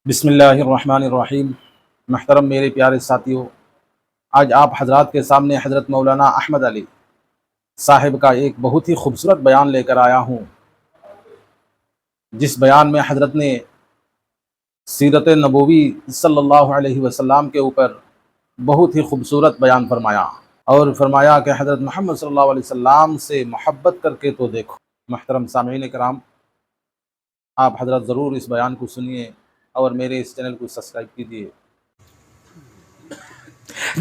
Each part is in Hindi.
बिस्मिल्लाहिर्रहमानिर्रहीम। महतरम मेरे प्यारे साथियों, आज आप हजरात के सामने हज़रत मौलाना अहमद अली साहिब का एक बहुत ही खूबसूरत बयान लेकर आया हूँ, जिस बयान में हज़रत ने सीरत नबवी सल्लल्लाहु अलैहि वसल्लम के ऊपर बहुत ही खूबसूरत बयान फरमाया और फरमाया कि हज़रत मोहम्मद सल्लल्लाहु अलैहि वसल्लम से मोहब्बत करके तो देखो। महतरम सामीन कराम, आप हज़रत ज़रूर इस बयान को सुनिए और मेरे इस चैनल को सब्सक्राइब कीजिए।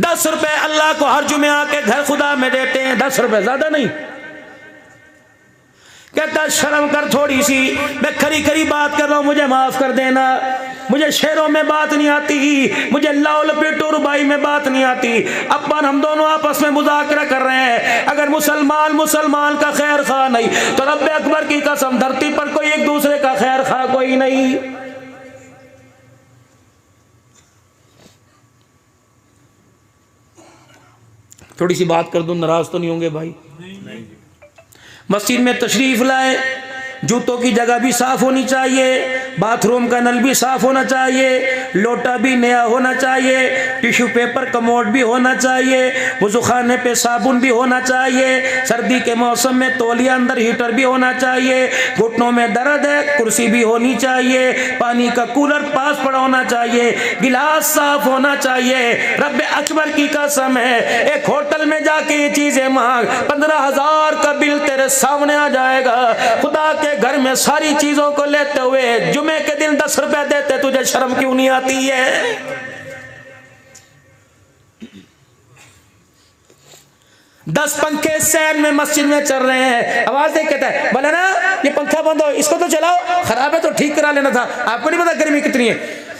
10 रुपए अल्लाह को हर जुमे आके घर खुदा में देते हैं, 10 रुपए, ज्यादा नहीं। कहता शर्म कर थोड़ी सी, मैं खरी खरी बात कर रहा हूं, मुझे माफ कर देना। मुझे शेरों में बात नहीं आती, मुझे लाउल पेटो रुबाई में बात नहीं आती। अपन हम दोनों आपस में मुज़ाकरा कर रहे हैं। अगर मुसलमान मुसलमान का खैर खा नहीं तो रब्बे अकबर की कसम धरती पर कोई एक दूसरे का खैर खा कोई नहीं। थोड़ी सी बात कर दूं, नाराज तो नहीं होंगे भाई? नहीं। मस्जिद में तशरीफ लाए, जूतों की जगह भी साफ होनी चाहिए, बाथरूम का नल भी साफ होना चाहिए, लोटा भी नया होना चाहिए, टिश्यू पेपर कमोड भी होना चाहिए, वुज़ू खाने पे साबुन भी होना चाहिए, सर्दी के मौसम में तौलिया अंदर हीटर भी होना चाहिए, घुटनों में दर्द है कुर्सी भी होनी चाहिए, पानी का कूलर पास पड़ा होना चाहिए, गिलास साफ होना चाहिए। रब्बे अकबर की कसम है, एक होटल में जाके ये चीजें मांग, 15,000 का बिल तेरे सामने आ जाएगा। खुदा के घर में सारी चीजों को लेते हुए जुमे के दिन 10 रुपए देते, तुझे शर्म क्यों नहीं आती है? 10 पंखे सैन में मस्जिद में चल रहे हैं, आवाज देख कहता है बोले ना ये पंखा बंद हो, इसको तो चलाओ, खराब है तो ठीक करा लेना था। आपको नहीं पता गर्मी कितनी है?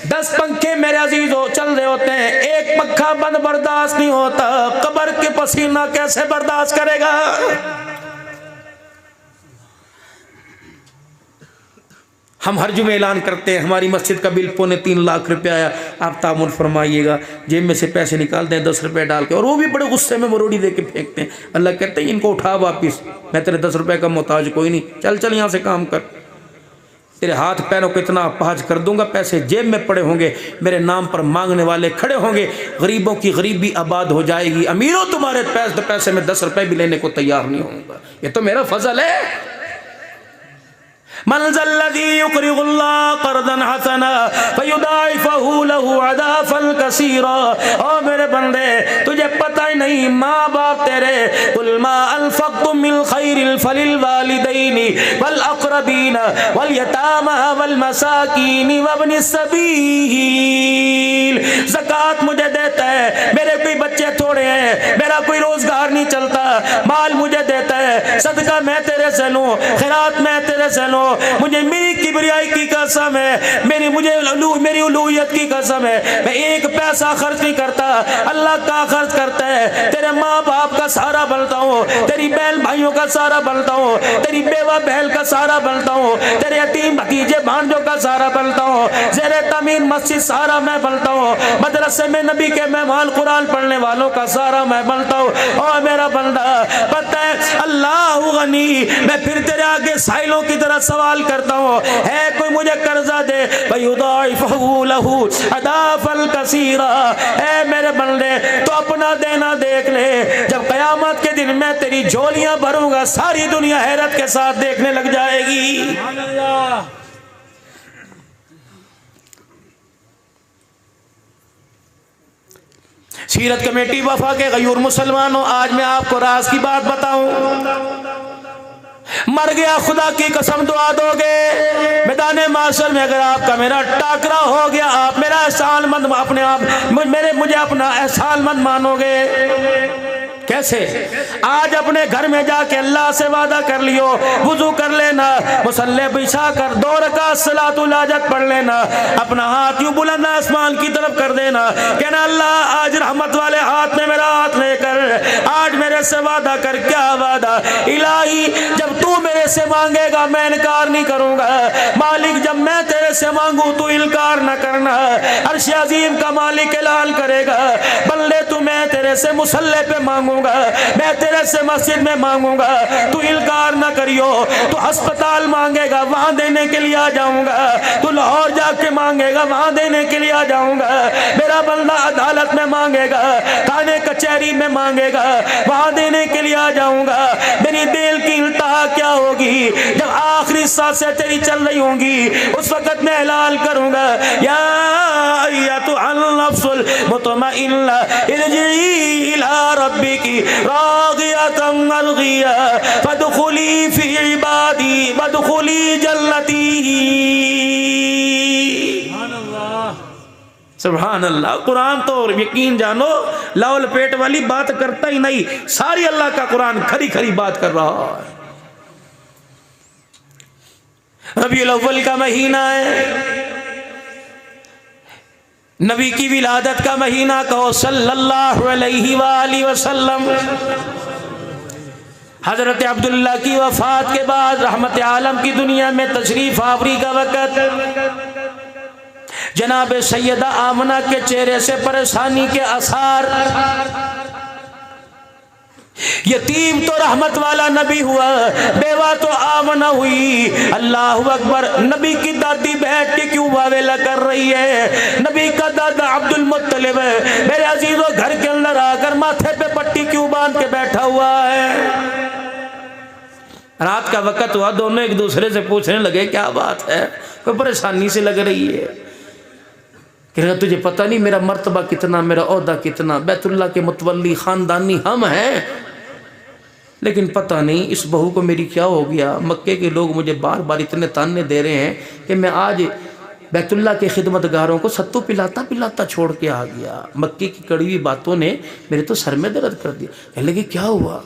10 पंखे मेरे अजीज हो चल रहे होते हैं, एक पंखा बंद बर्दाश्त नहीं होता, कब्र के पसीना कैसे बर्दाश्त करेगा? हम हर जुमे ऐलान करते हैं हमारी मस्जिद का बिल 3.25 लाख रुपया आया, आप तामुल फरमाइएगा। जेब में से पैसे निकालते हैं 10 रुपए डाल के, और वो भी बड़े गुस्से में मरोड़ी दे के फेंकते हैं। अल्लाह कहते हैं इनको उठा वापिस, मैं तेरे 10 रुपए का मोहताज कोई नहीं, चल चल यहाँ से काम कर, तेरे हाथ पैरों को इतना अपाहज कर दूंगा, पैसे जेब में पड़े होंगे, मेरे नाम पर मांगने वाले खड़े होंगे, गरीबों की गरीबी आबाद हो जाएगी। अमीरों तुम्हारे पैसे में 10 रुपए भी लेने को तैयार नहीं होगा, ये तो मेरा फजल है। मनज़ल्लज़ी युक़रिज़ुल्लाह क़र्ज़न हसना फ़युदाइफ़हु लहु अज़ाफ़न कसीरा। ओ मेरे बंदे, तुझे पता ही नहीं माँ बाप तेरे, कुल मा अनफ़क़्तुम मिन ख़ैरिन फ़लिल वालिदैनि वल अक़रबीन वल यतामा वल मसाकीन वब्निस सबील। ज़कात मुझे देता है, मेरे कोई बच्चे थोड़े हैं, मेरा कोई रोजगार नहीं चलता, माल मुझे देता है, सदका मैं तेरे से लूं, खैरात मैं तेरे से लूं, मुझे मेरी किबरियाई की कसम है, मेरी उलूहियत की कसम है, मैं एक पैसा खर्च नहीं करता, अल्लाह का खर्च करता है। तेरे माँ बाप का सहारा बनता हूँ, तेरी बहन भाइयों का सहारा बनता हूँ, तेरी बेवा बहन का सहारा बनता हूँ, तेरे यतीम भतीजे भांजों का सहारा बनता हूँ, ज़ेरे तमीन मस्जिद सहारा मैं बनता हूँ, मदरसे में नबी के मेहमान कुरान पढ़ने वालों का सहारा मैं बनता हूँ। और मेरा बंदा, पता है अल्लाह गनी, मैं फिर तेरे आगे साइलों की तरह सवाल करता हूँ, है कोई मुझे कर्जा दे, फ़युदाइफ़हु लहु अज़ाफ़न कसीरा। ऐ मेरे बंदे, तो अपना देना देख ले, जब क़यामत के दिन मैं तेरी झोलियां भरूंगा, सारी दुनिया हैरत के साथ देखने लग जाएगी। सीरत कमेटी वफा के गयूर मुसलमानों, आज मैं आपको राज की बात बताऊं। मर गया खुदा की कसम दुआ दोगे, मैदाने माशर में अगर आपका मेरा टाकरा हो गया, आप मेरा एहसानमंद, अपने आप मुझे अपना एहसानमंद मानोगे कैसे? आज अपने घर में जाके अल्लाह से वादा कर लियो, वुजू कर लेना, मुसल्ले बिछा कर 2 रकात सलातुल हाजत पढ़ लेना, अपना हाथ यूं बुलंद आसमान की तरफ कर देना, कहना अल्लाह आज रहमत वाले हाथ में मेरा हाथ लेकर आज मेरे से वादा कर। क्या वादा? इलाही जब तू मेरे से मांगेगा मैं इनकार नहीं करूंगा, मालिक जब मैं तेरे से मांगू तू इनकार न करना। अर्श अजीम का मालिक ऐलान करेगा, बल्ले तू मैं तेरे से मुसल्ले पे मांगू करूंगा, मैं तेरे से मस्जिद में मांगूंगा, तू इनकार ना करियो। तू अस्पताल मांगेगा, वहां देने के लिए आ जाऊंगा। तू लाहौर जाके मांगेगा, वहां देने के लिए आ जाऊंगा। मेरा बंदा अदालत में मांगेगा, थाने कचहरी में मांगेगा, वहां देने के लिए आ जाऊंगा। मेरी दिल की इंतहा क्या होगी जब आखिरी सांसें तेरी चल रही होंगी, उस वक्त मैं ऐलान करूंगा, या अय्यतुहल नफ्सुल मुतमइन्ना इरजिई इला रब्बिकी रादियतन मर्दिया फदखुली फी इबादी वदखुली जन्नती। सुभान अल्लाह। कुरान तो यकीन जानो लाओ लपेट वाली बात करता ही नहीं, सारी अल्लाह का कुरान खरी खरी बात कर रहा है। रबीउल अव्वल का महीना है, नबी की विलादत का महीना कहो सल्लल्लाहु अलैहि वसल्लम। हजरत अब्दुल्ला की वफात के बाद रहमत आलम की दुनिया में तशरीफ आवरी का वक़्त, जनाब सैयदा आमना के चेहरे से परेशानी के आसार। यतीम तो रहमत वाला नबी हुआ, बेवा तो आमना हुई। अल्लाह अकबर। नबी की दादी बैठ के क्यों वावेला कर रही है? नबी का दादा अब्दुल मुत्तलिब मेरे अजीजों घर के अंदर आकर माथे पे पट्टी क्यों बांध के बैठा हुआ है? रात का वक्त हुआ, दोनों एक दूसरे से पूछने लगे क्या बात है, कोई परेशानी से लग रही है। कह रहा तुझे पता नहीं मेरा मर्तबा कितना, मेरा ओहदा कितना, बैतुल्लाह के मुतवल्ली खानदानी हम हैं, लेकिन पता नहीं इस बहू को मेरी क्या हो गया। मक्के के लोग मुझे बार बार इतने ताने दे रहे हैं कि मैं आज बैतुल्लाह के खिदमतगारों को सत्तू पिलाता पिलाता छोड़ के आ गया। मक्के की कड़वी बातों ने मेरे तो सर में दर्द कर दिया। कहने लगे क्या हुआ?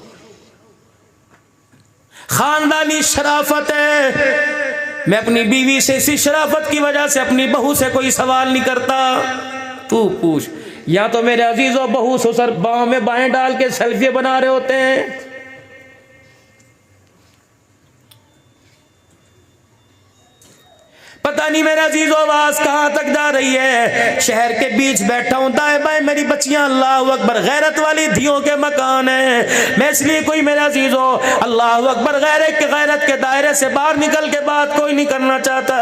खानदानी शराफत है। मैं अपनी बीवी से इसी शराफत की वजह से अपनी बहू से कोई सवाल नहीं करता। तू पूछ, या तो मेरे अजीजों बहू ससुर बाहों में बाहें डाल के सेल्फी बना रहे होते हैं, पता नहीं मेरा अजीजों आवाज कहां तक जा रही है। शहर के बीच बैठा हूं, दाएं बाएं मेरी बच्चियां, अल्लाह अकबर, गैरत वाली धियों के मकान है। मैं इसलिए कोई मेरा अजीजों अल्लाह अकबर गैरत के दायरे से बाहर निकल के बात कोई नहीं करना चाहता,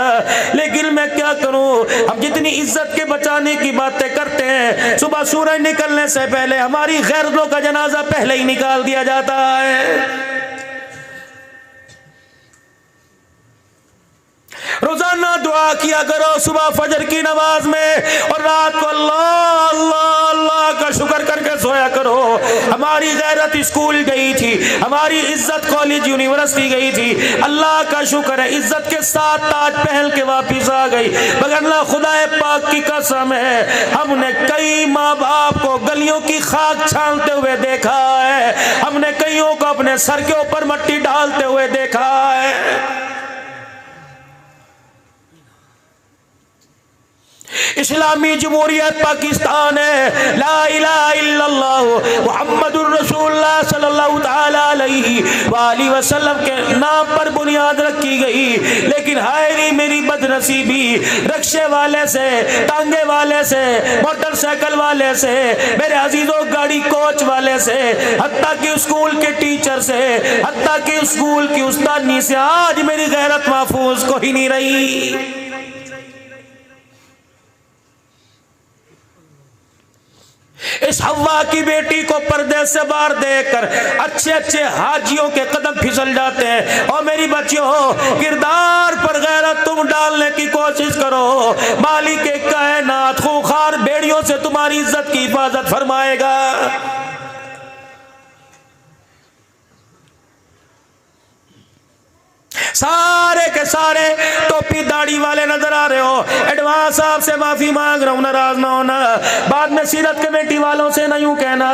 लेकिन मैं क्या करूं। हम जितनी इज्जत के बचाने की बातें करते हैं, सुबह सूरज निकलने से पहले हमारी गैरतों का जनाजा पहले ही निकाल दिया जाता है। रोजाना दुआ किया करो सुबह फजर की नमाज में, और रात को अल्लाह अल्लाह अल्लाह का शुक्र करके सोया करो। हमारी गैरत स्कूल गई थी, हमारी इज्जत कॉलेज यूनिवर्सिटी गई थी, अल्लाह का शुक्र है इज्जत के साथ ताज पहन के वापिस आ गई। वरना खुदाए पाक की कसम है, हमने कई माँ बाप को गलियों की खाक छानते हुए देखा है, हमने कईयों को अपने सर के ऊपर मट्टी डालते हुए देखा है। इस्लामी जमहूरियत पाकिस्तान है, ला इलाहा इल्लल्लाह मुहम्मदुर रसूलुल्लाह सल्लल्लाहु तआला अलैहि वसल्लम के नाम पर बुनियाद रखी गई। लेकिन हाय रे मेरी बदनसीबी, रिक्शे वाले से, टांगे वाले से, मोटरसाइकिल वाले से, मेरे अजीजों गाड़ी कोच वाले से, हत्ता कि स्कूल के टीचर से, हत्ता कि स्कूल की उस्तादनी से आज मेरी गैरत महफूज को ही नहीं रही। इस हवा की बेटी को पर्दे से बाहर देखकर अच्छे अच्छे हाजियों के कदम फिसल जाते हैं। और मेरी बच्चियों, किरदार पर गैरत तुम डालने की कोशिश करो, मालिक कायनात खूंखार भेड़ियों से तुम्हारी इज्जत की हिफाजत फरमाएगा। सारे के सारे टोपी दाढ़ी वाले नजर आ रहे हो, एडवांस आपसे माफी मांग रहा हूं, नाराज ना होना। बाद में सीरत कमेटी वालों से ना यूं कहना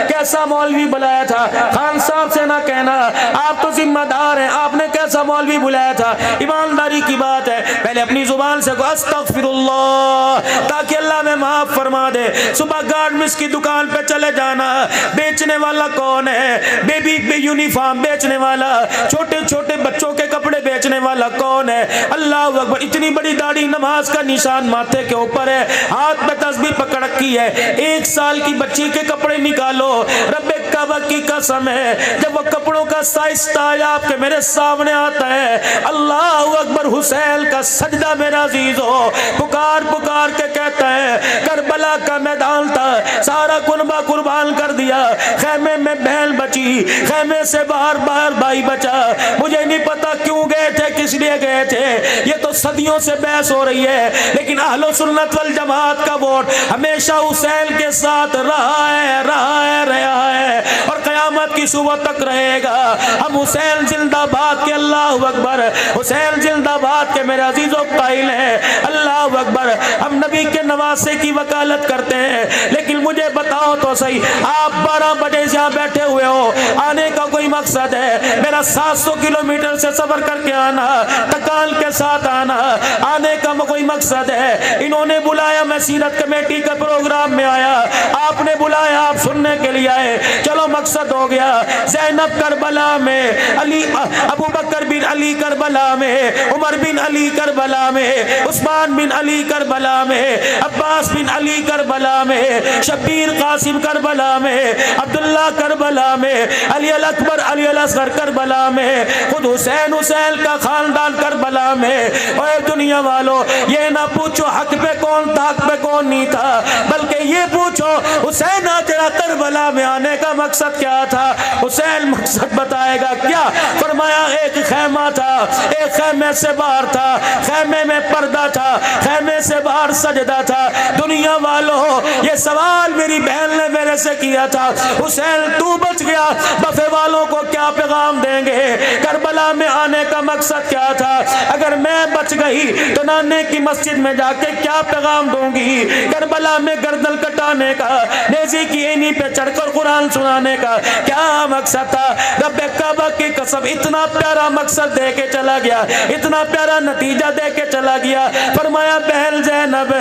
कैसा मौलवी बुलाया था, खान साहब से ना कहना आप तो जिम्मेदार हैं, आपने कैसा मौलवी बुलाया था। ईमानदारी की बात है, पहले अपनी जुबान से अस्तगफिरुल्लाह, ताकि अल्लाह में माफ फरमा दे। सुबह गारमेंट्स की दुकान पे चले जाना, बेचने वाला कौन है? बेबी यूनिफॉर्म बेचने वाला, छोटे छोटे बच्चों के कपड़े बेचने वाला कौन है? अल्लाह अकबर। इतनी बड़ी दाढ़ी, नमाज का निशान माथे के ऊपर है, हाथ में तस्बीह पकड़ रखी है। 1 साल की बच्ची के कपड़े निकालो, रब्बे काबा की कसम है, जब वो कपड़ों का साइस्ता आपके मेरे सामने आता है, अल्लाह अकबर, हुसैन का सजदा मेरा अजीज हो, पुकार पुकार के कहता है करबला का मैदान था, सारा कुनबा कुर्बान कर दिया, खैमे में बहन बची, खैमे से बाहर बाहर भाई बचा, मुझे नहीं पता क्यों गए थे, किस लिए गए थे, ये तो सदियों से बहस हो रही है, लेकिन अहले सुन्नत वल जमात का वोट हमेशा हुसैन के साथ रहा है, रहा है और क़यामत की सुबह तक रहेगा। हम हुसैन जिंदाबाद के, अल्लाह अकबर, हुसैन जिंदाबाद के मेरे अजीजों कायल हैं, अल्लाह अकबर। हम नबी के नवासे की वकालत करते हैं, लेकिन मुझे बताओ तो सही, आप 12 बजे से यहाँ बैठे हुए हो, आने का कोई मकसद है? मेरा 700 किलोमीटर से सफर करके आना, तकाल के साथ आना, आने का कोई मकसद है? इन्होंने बुलाया, मैं सीरत कमेटी के प्रोग्राम में आया, आपने बुलाया, आप सुनने के लिए आए, चलो मकसद हो गया। ज़ैनब करबला में, अली अबू बकर बिन अली करबला में, उमर बिन अली करबला में, उस्मान बिन अली करबला में, अब्बास बिन अली करबला में, शब्बीर कासिम करबला में, अब्दुल्ला करबला में, अली अल अकबर अली अल असगर करबला में, खुद हुसैन का खानदान करबला में। और दुनिया वालों, ये ना पूछो हक पे कौन था, हक पे कौन नहीं था, बल्कि ये पूछो हुसैन तेरा करबला में आने का मकसद क्या था? हुसैन मकसद बताएगा क्या? फरमाया एक खैमा था, एक खैमे से बाहर था, खैमे में पर्दा था, खैमे से बाहर सजदा था। दुनिया वालों, ये सवाल मेरी बहन ने मेरे से किया था, हुसैन तू बच गया, बफे वालों को क्या पैगाम देंगे? करबला में आने का मकसद क्या था? अगर मैं बच गई तो नाने की मस्जिद में जाके क्या पैगाम दूंगी? करबला में गर्दन कटाने का, नेज़ी की एनी पे चढ़कर कुरान सुनाने का क्या मकसद था? रब्बे काबा की कसम, इतना प्यारा मकसद दे के चला गया, इतना प्यारा नतीजा दे के चला गया। फरमाया बहन ज़ैनब,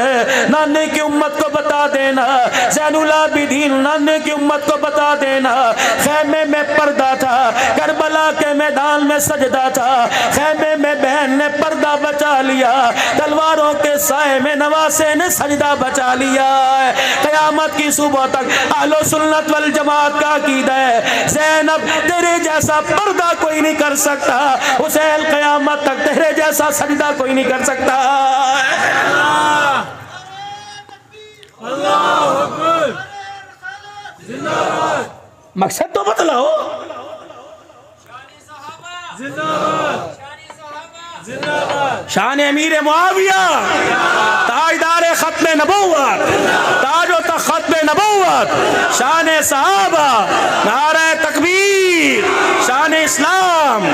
नाने की उम्मत को बता देना, ज़ैनुल आबिदीन नाने की उम्मत को बता देना, खैमे में पर्दा था, करबला के मैदान में सजदा था, खैमे में बहन ने पर्दा बचा लिया, तलवारों के साए में नवासे ने सजदा बचा लिया। क़यामत की सुबह तक अहले सुन्नत वल जमात का अकीदा है, ज़ैनब तेरे जैसा पर्दा कोई नहीं कर सकता, हुसैन क़यामत तक तेरे जैसा सजदा कोई नहीं कर सकता। अल्लाहु अकबर, जिंदाबाद। मकसद तो बतलाओ। शान अमीर मुआविया, ताजदार खत्म नबुव्वत, ताजो तख्त नबुव्वत, शान सहाबा, नारा तकबीर, शान इस्लाम।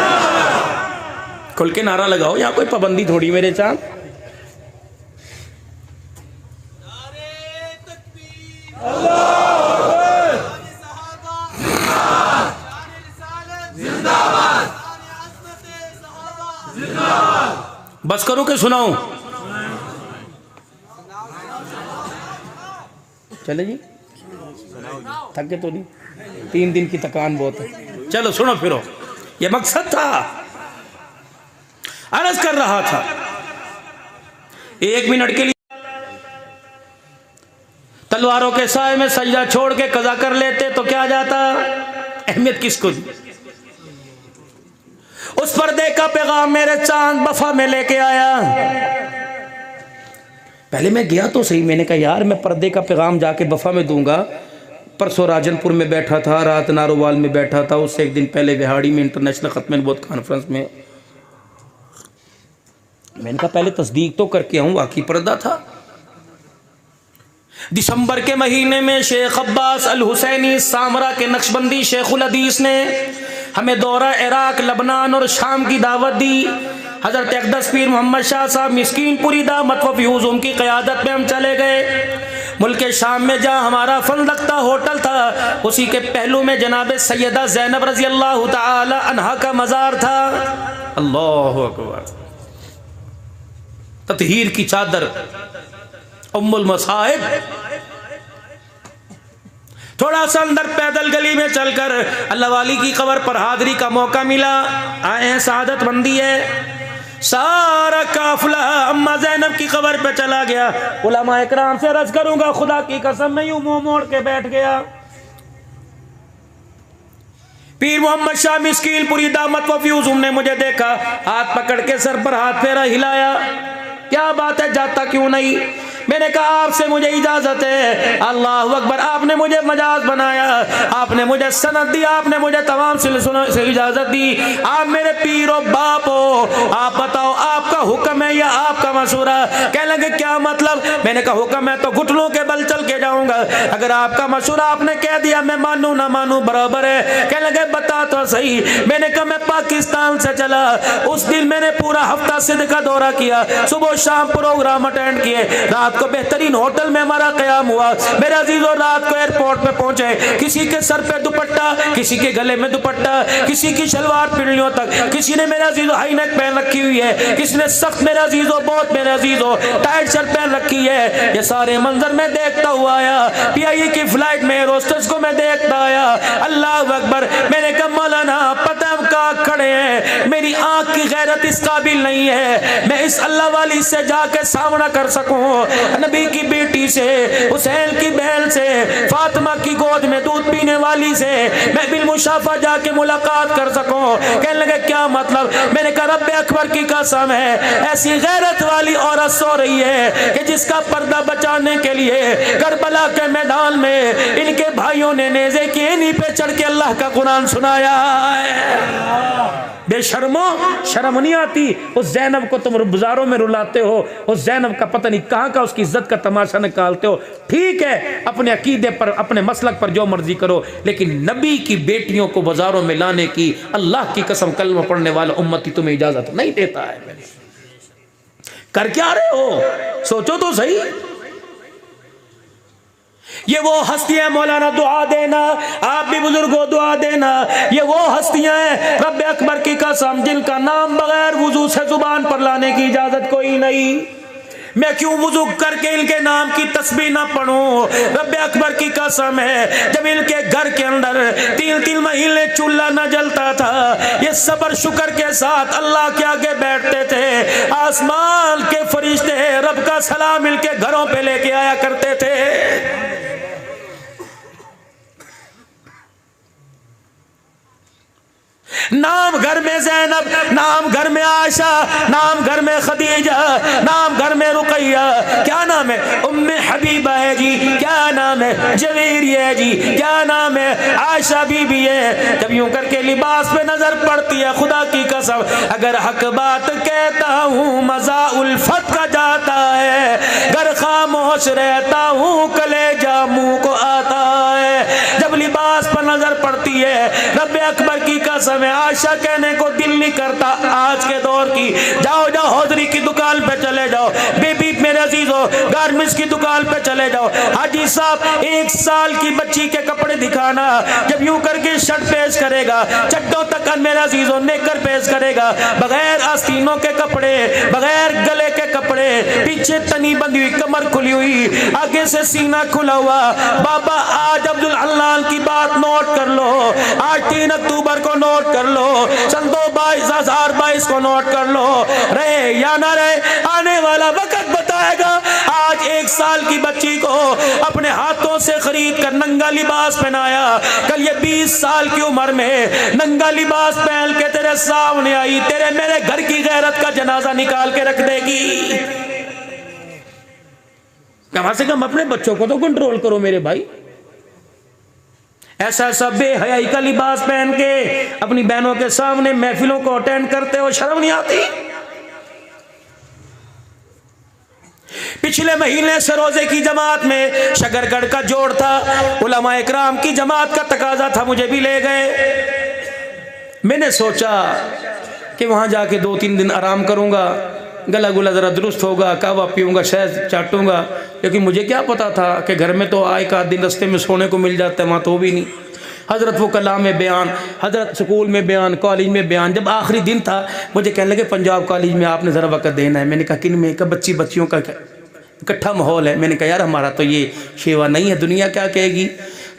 खुल के नारा लगाओ, यहाँ कोई पाबंदी थोड़ी मेरे चांद। बस करो के सुनाऊं? चले जी, थके तो नहीं, 3 दिन की थकान बहुत है। चलो सुनो फिरो, ये मकसद था। अर्ज कर रहा था 1 मिनट के लिए तलवारों के साए में सजदा छोड़ के कज़ा कर लेते तो क्या जाता? अहमियत किसको दी? उस पर्दे का पैगाम मेरे चांद बफा में लेके आया। पहले मैं गया तो सही, मैंने कहा यार मैं पर्दे का पैगाम जाके बफा में दूंगा। परसों राजनपुर में बैठा था, रात नारोवाल में बैठा था, उससे 1 दिन पहले बिहाड़ी में इंटरनेशनल खत्म नबूवत कॉन्फ्रेंस में। मैंने कहा पहले तस्दीक तो करके आऊँ वाकई पर्दा था। दिसंबर के महीने में शेख अब्बास अल हुसैनी सामरा के नक्शबंदी शेखुल हदीस ने हमें दौरा इराक, लबनान और शाम की दावत दी। हज़रत अक़दस पीर मोहम्मद शाह साहब मिस्कीनपुरी दामत व फ्यूज़ की क़यादत में हम चले गए। मुल्क शाम में जहाँ हमारा फनदख्ता होटल था, उसी के पहलू में जनाब सैयदा ज़ैनब रज़ी अल्लाह ताला अन्हा का मज़ार था। अल्लाहु अकबर। ततहीर की चादर, उम्मुल मसाइब। थोड़ा सा अंदर पैदल गली में चलकर अल्लाह वाली की कब्र पर हाज़री का मौका मिला। आए हैं, सआदत मंदी है। सारा काफिला अम्मा ज़ैनब की कब्र पे चला गया। उलमा इकराम से अर्ज़ करूंगा, खुदा की कसम मैं यूं मुंह मोड़ के बैठ गया। पीर मोहम्मद शाह मिस्कीलपुरी दामत व फ्यूज़ ने मुझे देखा, हाथ पकड़ के सर पर हाथ फेरा, हिलाया, क्या बात है, जाता क्यों नहीं? मैंने कहा आपसे मुझे इजाजत है। अल्लाह अकबर, आपने मुझे मजाज बनाया, आपने मुझे सनद दी, आपने मुझे तमाम से इजाजत दी। आप मेरे पीरो बाप हो, आप बताओ आपका हुक्म है या आपका मशूरा? कहने लगे क्या मतलब? मैंने कहा हुक्म है तो घुटनों के बल चल के जाऊंगा, अगर आपका मशूरा आपने कह दिया मैं मानू ना मानू बराबर है। कहने लगे बता तो सही। मैंने कहा मैं पाकिस्तान से चला, उस दिन मैंने पूरा हफ्ता सिंध का दौरा किया, सुबह शाम प्रोग्राम अटेंड किए, रात को बेहतरीन होटल में हमारा कयाम हुआ। मेरे अजीजों रात को एयरपोर्ट पे पहुंचे, किसी के सर पे दुपट्टा, किसी के गले में दुपट्टा, किसी की शलवार पिंडलियों तक, किसी ने मेरे अजीजों हाई नेक पहन रखी हुई है, किसी ने सख्त मेरे अजीजों बहुत मेरे अजीजों टाइट शर्ट पहन रखी है। ये सारे मंजर मैं देखता हुआ आया, पीआईए की फ्लाइट में रोस्टर्स को मैं देखता आया। अल्लाह अकबर। मैंने कहा मौलाना पता हम कहाँ खड़े हैं, मेरी आंख की गैरत इस काबिल नहीं है मैं इस अल्लाह वाली से जाके सामना कर सकूं, नबी की बेटी से, हुसैन की बहन से, फातिमा की गोद में दूध पीने वाली से मैं बिलमुशाफा जाके मुलाकात कर सकूं। कहने लगे क्या मतलब? मैंने कहा रब्बे अकबर की कसम है, ऐसी गैरत वाली औरत सो रही है कि जिसका पर्दा बचाने के लिए करबला के मैदान में इनके भाइयों ने नेज़े की एनी पे चढ़ के अल्लाह का कुरान सुनाया है। बेशर्मो, शर्म नहीं आती? उस ज़ैनब को तुम बाजारों में रुलाते हो, उस ज़ैनब का पता नहीं कहाँ का उसकी इज्जत का तमाशा निकालते हो। ठीक है, अपने अकीदे पर, अपने मसलक पर जो मर्जी करो, लेकिन नबी की बेटियों को बाजारों में लाने की अल्लाह की कसम कलमा पढ़ने वाला उम्मती तुम्हें इजाजत नहीं देता है। कर क्या रहे हो? सोचो तो सही। ये वो हस्तियां, मौलाना दुआ देना, आप भी बुजुर्गों दुआ देना, ये वो हस्तियां हैं रब्बे अकबर की कसम जिनका नाम बगैर वुजू से जुबान पर लाने की इजाजत कोई नहीं। मैं क्यों वुजू करके इनके नाम की तस्बीह ना पढ़ूं? रब्बे अकबर की कसम है, जब इनके घर के अंदर 3-3 महीने चूल्हा न जलता था, ये सबर शुक्र के साथ अल्लाह के आगे बैठते थे। आसमान के फरिश्ते रब का सलाम इनके घरों पे लेके आया करते थे। नाम घर में ज़ैनब, नाम घर में आयशा, नाम घर में खदीजा, नाम घर में रुकैया, क्या नाम है? उम्मे हबीबा है जी, क्या नाम है? जवेरी है जी, क्या नाम है? आयशा बीबी है। जब यूं करके लिबास पे नजर पड़ती है, खुदा की कसम अगर हक बात कहता हूँ मजा उल्फत का जाता है, घर खामोश रहता हूँ कलेजा मुंह को आता है। जब लिबास पर नजर पड़ती है रब्बे अकबर की कसम है, आयशा कहने को दिल नहीं करता आज के दौर की, जाओ जाओ हौजरी की दुकान पे चले जाओ, बेबी मेरे अजीजों गारमेंट्स की दुकान पे चले जाओ, हाजी साहब 1 साल की बच्ची के कपड़े दिखाना, जब यूं करके शर्ट पेश करेगा, चड्डों तक मेरे अजीजों नेकर पेश करेगा, बगैर आस्तीनों के कपड़े, बगैर गले के कपड़े, पीछे तनी बंधी हुई, कमर खुली हुई, आगे से सीना खुला हुआ। बाबा आज अब्दुल हल्लाल की बात नोट कर लो, आज 3 अक्टूबर को नोट कर लो, सन 2022 को नोट कर लो, रहे या ना रहे आने वाला वक्त बताएगा। आज 1 साल की बच्ची को अपने हाथों से खरीद कर नंगा लिबास पहनाया, कल ये 20 साल की उम्र में नंगा लिबास पहन के तेरे सामने आई, तेरे मेरे घर की गैरत का जनाजा निकाल के रख देगी। कम से कम अपने बच्चों को तो कंट्रोल करो मेरे भाई। ऐसा ऐसा बेहयाई का लिबास पहन के अपनी बहनों के सामने महफिलों को अटेंड करते हो, शर्म नहीं आती? पिछले महीने से रोजे की जमात में शकरगढ़ का जोड़ था, उलमा इकराम की जमात का तकाजा था, मुझे भी ले गए। मैंने सोचा कि वहां जाके 2-3 दिन आराम करूंगा, गला गुला ज़रा दुरुस्त होगा, कहवा पीऊँगा, शहद चाटूँगा, क्योंकि मुझे क्या पता था कि घर में तो आए का दिन रास्ते में सोने को मिल जाता है, वहाँ तो भी नहीं। हज़रत वो कलाम में बयान, हज़रत स्कूल में बयान, कॉलेज में बयान। जब आखिरी दिन था मुझे कहने लगे पंजाब कॉलेज में आपने ज़रा वक्त देना है। मैंने कहा किन में? का बच्चियों का इकट्ठा माहौल है। मैंने कहा यार हमारा तो ये शेवा नहीं है, दुनिया क्या कहेगी,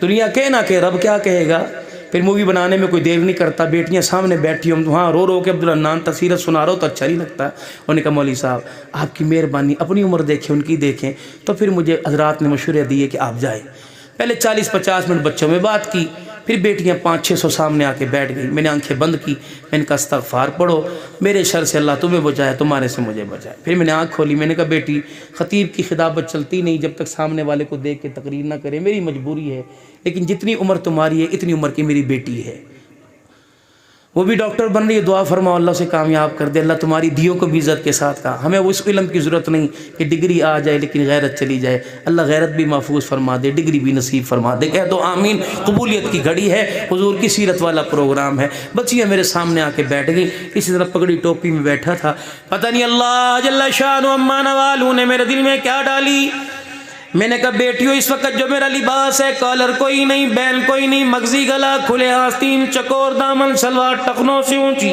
दुनिया कहे ना कहे, रब क्या कहेगा। फिर मूवी बनाने में कोई देर नहीं करता, बेटियां सामने बैठी हम वहाँ रो रो के अब्दुल हन्नान तफसीरत सुना रहा हो तो अच्छा नहीं लगता। उन्होंने कहा मौलवी साहब आपकी मेहरबानी, अपनी उम्र देखें उनकी देखें। तो फिर मुझे हजरात ने मशवरे दिए कि आप जाएँ। पहले 40-50 मिनट बच्चों में बात की, फिर बेटियां 500-600 सामने आके बैठ गई। मैंने आंखें बंद की, मैंने कहा इस्तग़फ़ार पढ़ो, मेरे शर से अल्लाह तुम्हें बचाए, तुम्हारे से मुझे बचाए। फिर मैंने आँख खोली, मैंने कहा बेटी, ख़तीब की खिताबत चलती नहीं जब तक सामने वाले को देख के तकरीर ना करे, मेरी मजबूरी है, लेकिन जितनी उम्र तुम्हारी है इतनी उम्र की मेरी बेटी है, वो भी डॉक्टर बन रही है, दुआ फरमाओ अल्लाह से कामयाब कर दे, अल्लाह तुम्हारी दियों को भी इज़्ज़त के साथ कहा। हमें उस इल्म की ज़रूरत नहीं कि डिग्री आ जाए लेकिन गैरत चली जाए, अल्लाह गैरत भी महफूज फरमा दे, डिग्री भी नसीब फरमा दे। कह दो आमीन। कबूलियत की घड़ी है, हुजूर की सीरत वाला प्रोग्राम है। बच्चियाँ मेरे सामने आके बैठ गई, इसी तरह पगड़ी टोपी में बैठा था। पता नहीं अल्लाह जल्ला शान अम्मा नवालू ने मेरे दिल में क्या डाली। मैंने कहा बेटियों, इस वक्त जो मेरा लिबास है, कॉलर कोई नहीं, बैन कोई नहीं, मगजी गला, खुले आस्तीन, चकोर दामन, सलवार टखनों से ऊंची,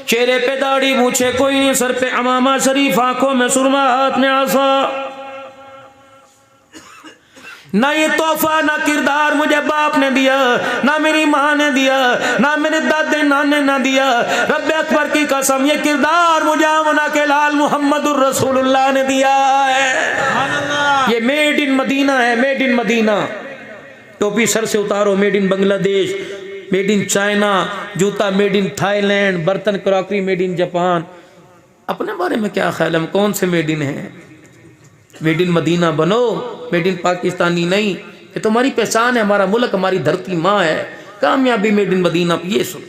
चेहरे पे दाढ़ी मूछे कोई नहीं, सर पे अमामा शरीफ, आंखों में सुरमा, हाथ में आसा। ना ये तोहफा ना किरदार मुझे बाप ने दिया, ना मेरी माँ ने दिया, ना मेरे दादे नाने ने दिया। रब्बे अकबर की कसम, ये किरदार मुझे आमना के लाल मुहम्मदुर रसूलुल्लाह ने दिया है। ये मेड इन मदीना है, मेड इन मदीना। टोपी सर से उतारो, made in Bangladesh, made in China, जूता मेड इन थाईलैंड, बर्तन क्रॉकरी मेड इन जापान। अपने बारे में क्या ख्याल है, हम कौन से मेड इन हैं? मेड इन मदीना बनो, मेड इन पाकिस्तानी नहीं। ये तुम्हारी पहचान है, हमारा मुल्क, हमारी धरती माँ है। कामयाबी मेड इन मदीना। ये सुन,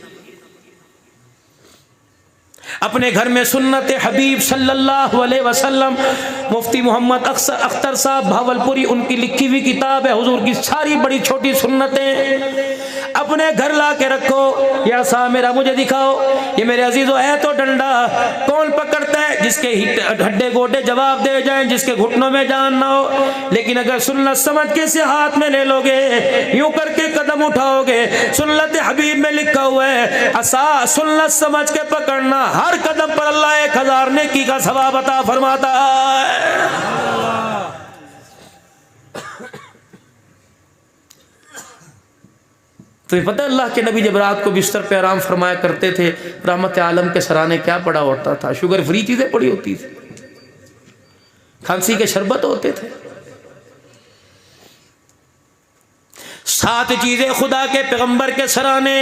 अपने घर में सुन्नत हबीब सल्लल्लाहु अलैहि वसल्लम, मुफ्ती मोहम्मद अख्तर साहब भावलपुरी, उनकी लिखी हुई किताब है, हुजूर की सारी बड़ी छोटी सुन्नतें अपने घर ला के रखो। या साहब मेरा मुझे दिखाओ, ये मेरे अजीजों है तो डंडा कौन पकड़ता है? जिसके हड्डे गोडे जवाब दे जाएं, जिसके घुटनों में जान ना हो। लेकिन अगर सुन्नत समझ के से हाथ में ले लोगे, यूं करके कदम उठाओगे, सुन्नत हबीब में लिखा हुआ है, असा सुन्नत समझ के पकड़ना, हर कदम पर अल्लाह 1000 नेकी का सवाब अता फरमाता है। तो पता है अल्लाह के नबी जब रात को बिस्तर पे आराम फरमाया करते थे, रहमत आलम के सराने क्या पड़ा होता था? शुगर फ्री चीजें पड़ी होती थी, खांसी के शरबत होते थे, 7 चीजें खुदा के पैगंबर के सराने,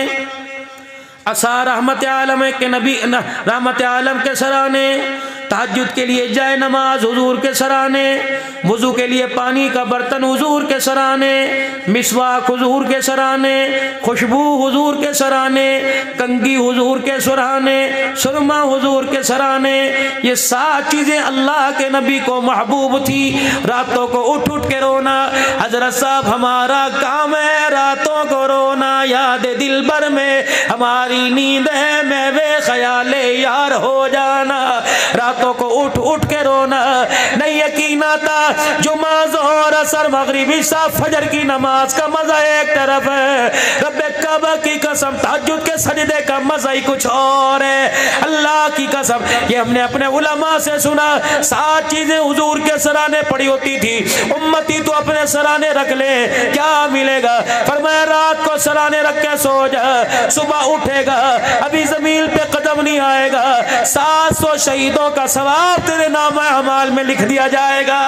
असा रहमत आलम के नबी, रहमत आलम के सराने, तहज्जुद के लिए जाए नमाज हुजूर के सराने, वुजू के लिए पानी का बर्तन हुजूर के सराने, मिसवाक हुजूर के सराने, खुशबू हुजूर के सराने, कंगी हुजूर के सराने, सुरमा हुजूर के सराने। ये 7 चीजें अल्लाह के नबी को महबूब थी। रातों को उठ उठ के रोना, हजरत साहब हमारा काम है रातों को रोना, याद दिल भर में हमारी नींद है, मैं वे ख्याले यार हो जाना। रातों को उठ उठ के रोना, नहीं यकीन आता जुमा ज़ोहर असर मगरिब इशा फजर की नमाज का मजा एक तरफ है, रब्बे काबा की कसम तहज्जुद के सजदे का मजा ही कुछ और है। अल्लाह की कसम, ये हमने अपने उलमा से सुना, 7 चीजें हुजूर के सराने पड़ी होती थी। उम्मती तो अपने सराने रख ले, क्या मिलेगा? फरमाया रात को सराने रख के सो जा, सुबह उठेगा अभी जमीन पे कदम नहीं आएगा, 700 शहीदों का सवाब तेरे नाम अमाल में लिख दिया जाएगा।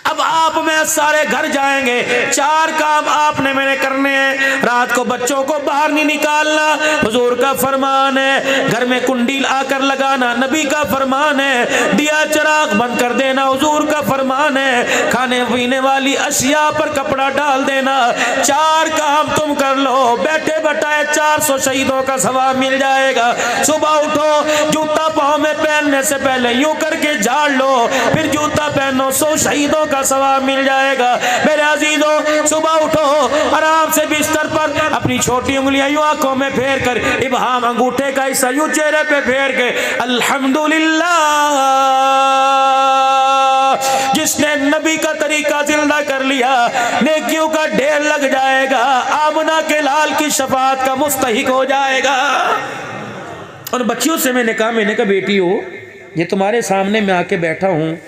अब आप में सारे घर जाएंगे, 4 काम आपने मैंने करने हैं। रात को बच्चों को बाहर नहीं निकालना, हुजूर का फरमान है। घर में कुंडील आकर लगाना, नबी का फरमान है। दिया चिराग बंद कर देना, हुजूर का फरमान है। खाने पीने वाली अशिया पर कपड़ा डाल देना। 4 काम तुम कर लो, बैठे बैठाए 400 शहीदों का सवाब मिल जाएगा। सुबह उठो, जूता पाँव में पहनने से पहले यूं करके झाड़ लो, फिर जूता पहनो, 100 शहीदों का सवाब मिल जाएगा। मेरे अजीजों, सुबह उठो, आराम से बिस्तर पर अपनी छोटी उंगलियां यूं आंखों में फेर कर, इब्हाम अंगूठे का हिस्सा यूं चेहरे पे फेर के, अल्हम्दुलिल्लाह जिसने नबी का तरीका जिंदा कर लिया, नेकियों का ढेर लग जाएगा, आमना के लाल की शफाअत का मुस्तहिक हो जाएगा। और बच्चियों से मैंने कहा बेटी हो, ये तुम्हारे सामने मैं आके बैठा हूँ,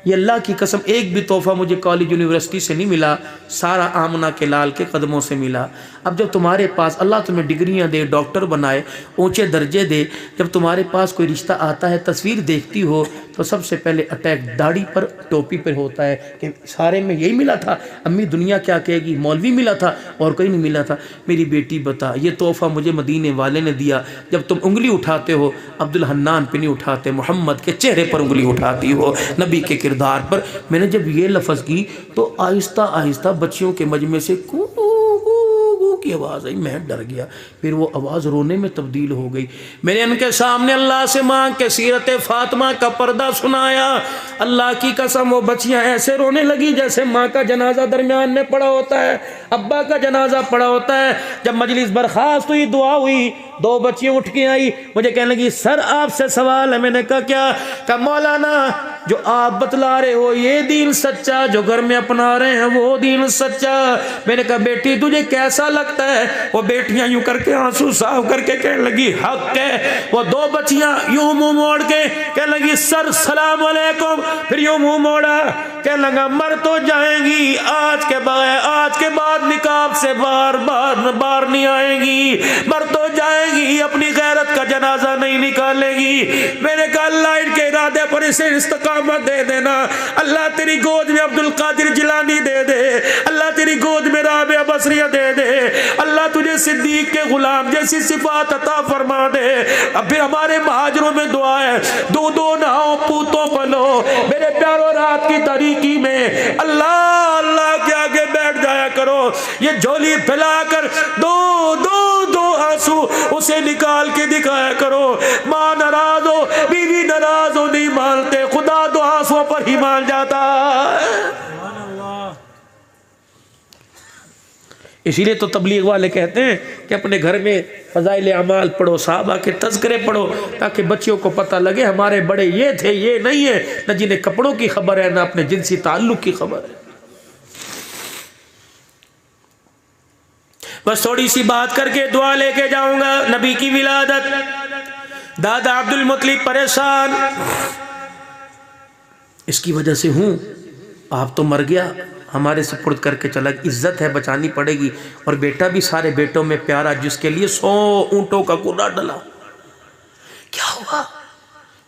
ये अल्लाह की कसम एक भी तोहफ़ा मुझे कॉलेज यूनिवर्सिटी से नहीं मिला, सारा आमना के लाल के कदमों से मिला। अब जब तुम्हारे पास अल्लाह तुम्हें डिग्रियां दे, डॉक्टर बनाए, ऊंचे दर्जे दे, जब तुम्हारे पास कोई रिश्ता आता है, तस्वीर देखती हो तो सबसे पहले अटैक दाढ़ी पर, टोपी पर होता है कि सारे में यही मिला था, अम्मी दुनिया क्या कहेगी, मौलवी मिला था और कोई नहीं मिला था। मेरी बेटी बता, ये तोहफ़ा मुझे मदीने वाले ने दिया। जब तुम उंगली उठाते हो अब्दुल हन्नान पे नहीं उठाते, मोहम्मद के चेहरे पर उंगली उठाती हो, नबी के किरदार पर। मैंने जब ये लफ्ज़ की तो आहिस्ता आहिस्ता बच्चियों के मजमे से कू की आवाज़ आई, मैं डर गया। फिर वो आवाज़ रोने में तब्दील हो गई। मैंने उनके सामने अल्लाह से मांग के सीरत फातिमा का पर्दा सुनाया। अल्लाह की कसम वो बच्चियां ऐसे रोने लगी जैसे माँ का जनाजा दरमियान में पड़ा होता है, अब्बा का जनाजा पड़ा होता है। जब मजलिस बर्खास्त हुई, दुआ हुई, दो बच्चियां उठ के आई, मुझे कहने लगी सर आपसे सवाल है। मैंने कहा क्या? कहा मौलाना जो आप बतला रहे हो ये दीन सच्चा, जो घर में अपना रहे हैं वो दीन सच्चा। मैंने कहा बेटी तुझे कैसा लगता है? वो बेटियां यूं करके आंसू साफ करके कहने लगी हक है। वो दो बच्चियां यूं मुंह मोड़ के कहने लगी सर सलाम अलैकुम, फिर यूं मुंह मोड़ा, कहने लगा मर तो जाएंगी, आज के बाद निकाब से बार नहीं आएंगी, मर तो जाएगी, अपनी गैरत का जनाजा नहीं निकालेगी। मैंने कहा अल्लाह इनके इरादे पर इसे इस्तिकामत दे देना, अल्लाह तेरी गोद में अब्दुल कादिर जिलानी दे दे, अल्लाह तेरी गोद में राबिया बसरिया दे दे, अल्लाह तुझे सिद्दीक के गुलाम जैसी सिफात अता फरमा दे। अब फिर हमारे महाजरों में दुआ है, दो दो नहाओ पूतों पलो, मेरे प्यारों रात की तारीकी में अल्लाह अल्लाह के आगे बैठ जाया करो। ये झोली फैलाकर दो आंसू उसे निकाल के दिखाया करो। माँ नाराज हो, बीवी नाराज हो, नहीं मानते, खुदा दो आंसुओं पर ही मान जाता है। इसीलिए तो तबलीग वाले कहते हैं कि अपने घर में फजाइल अमाल पढ़ो, साहबा के तज़किरे पढ़ो, ताकि बच्चियों को पता लगे हमारे बड़े ये थे, ये नहीं है। न जिन्हें कपड़ों की खबर है, न अपने जिनसी ताल्लुक की खबर है। बस थोड़ी सी बात करके दुआ लेके जाऊंगा। नबी की विलादत, दादा अब्दुल मुत्तलिब परेशान, इसकी वजह से हूँ, आप तो मर गया, हमारे सुपुर्द करके चला, इज्जत है बचानी पड़ेगी। और बेटा भी सारे बेटों में प्यारा, जिसके लिए 100 ऊंटों का कूड़ा डला। क्या हुआ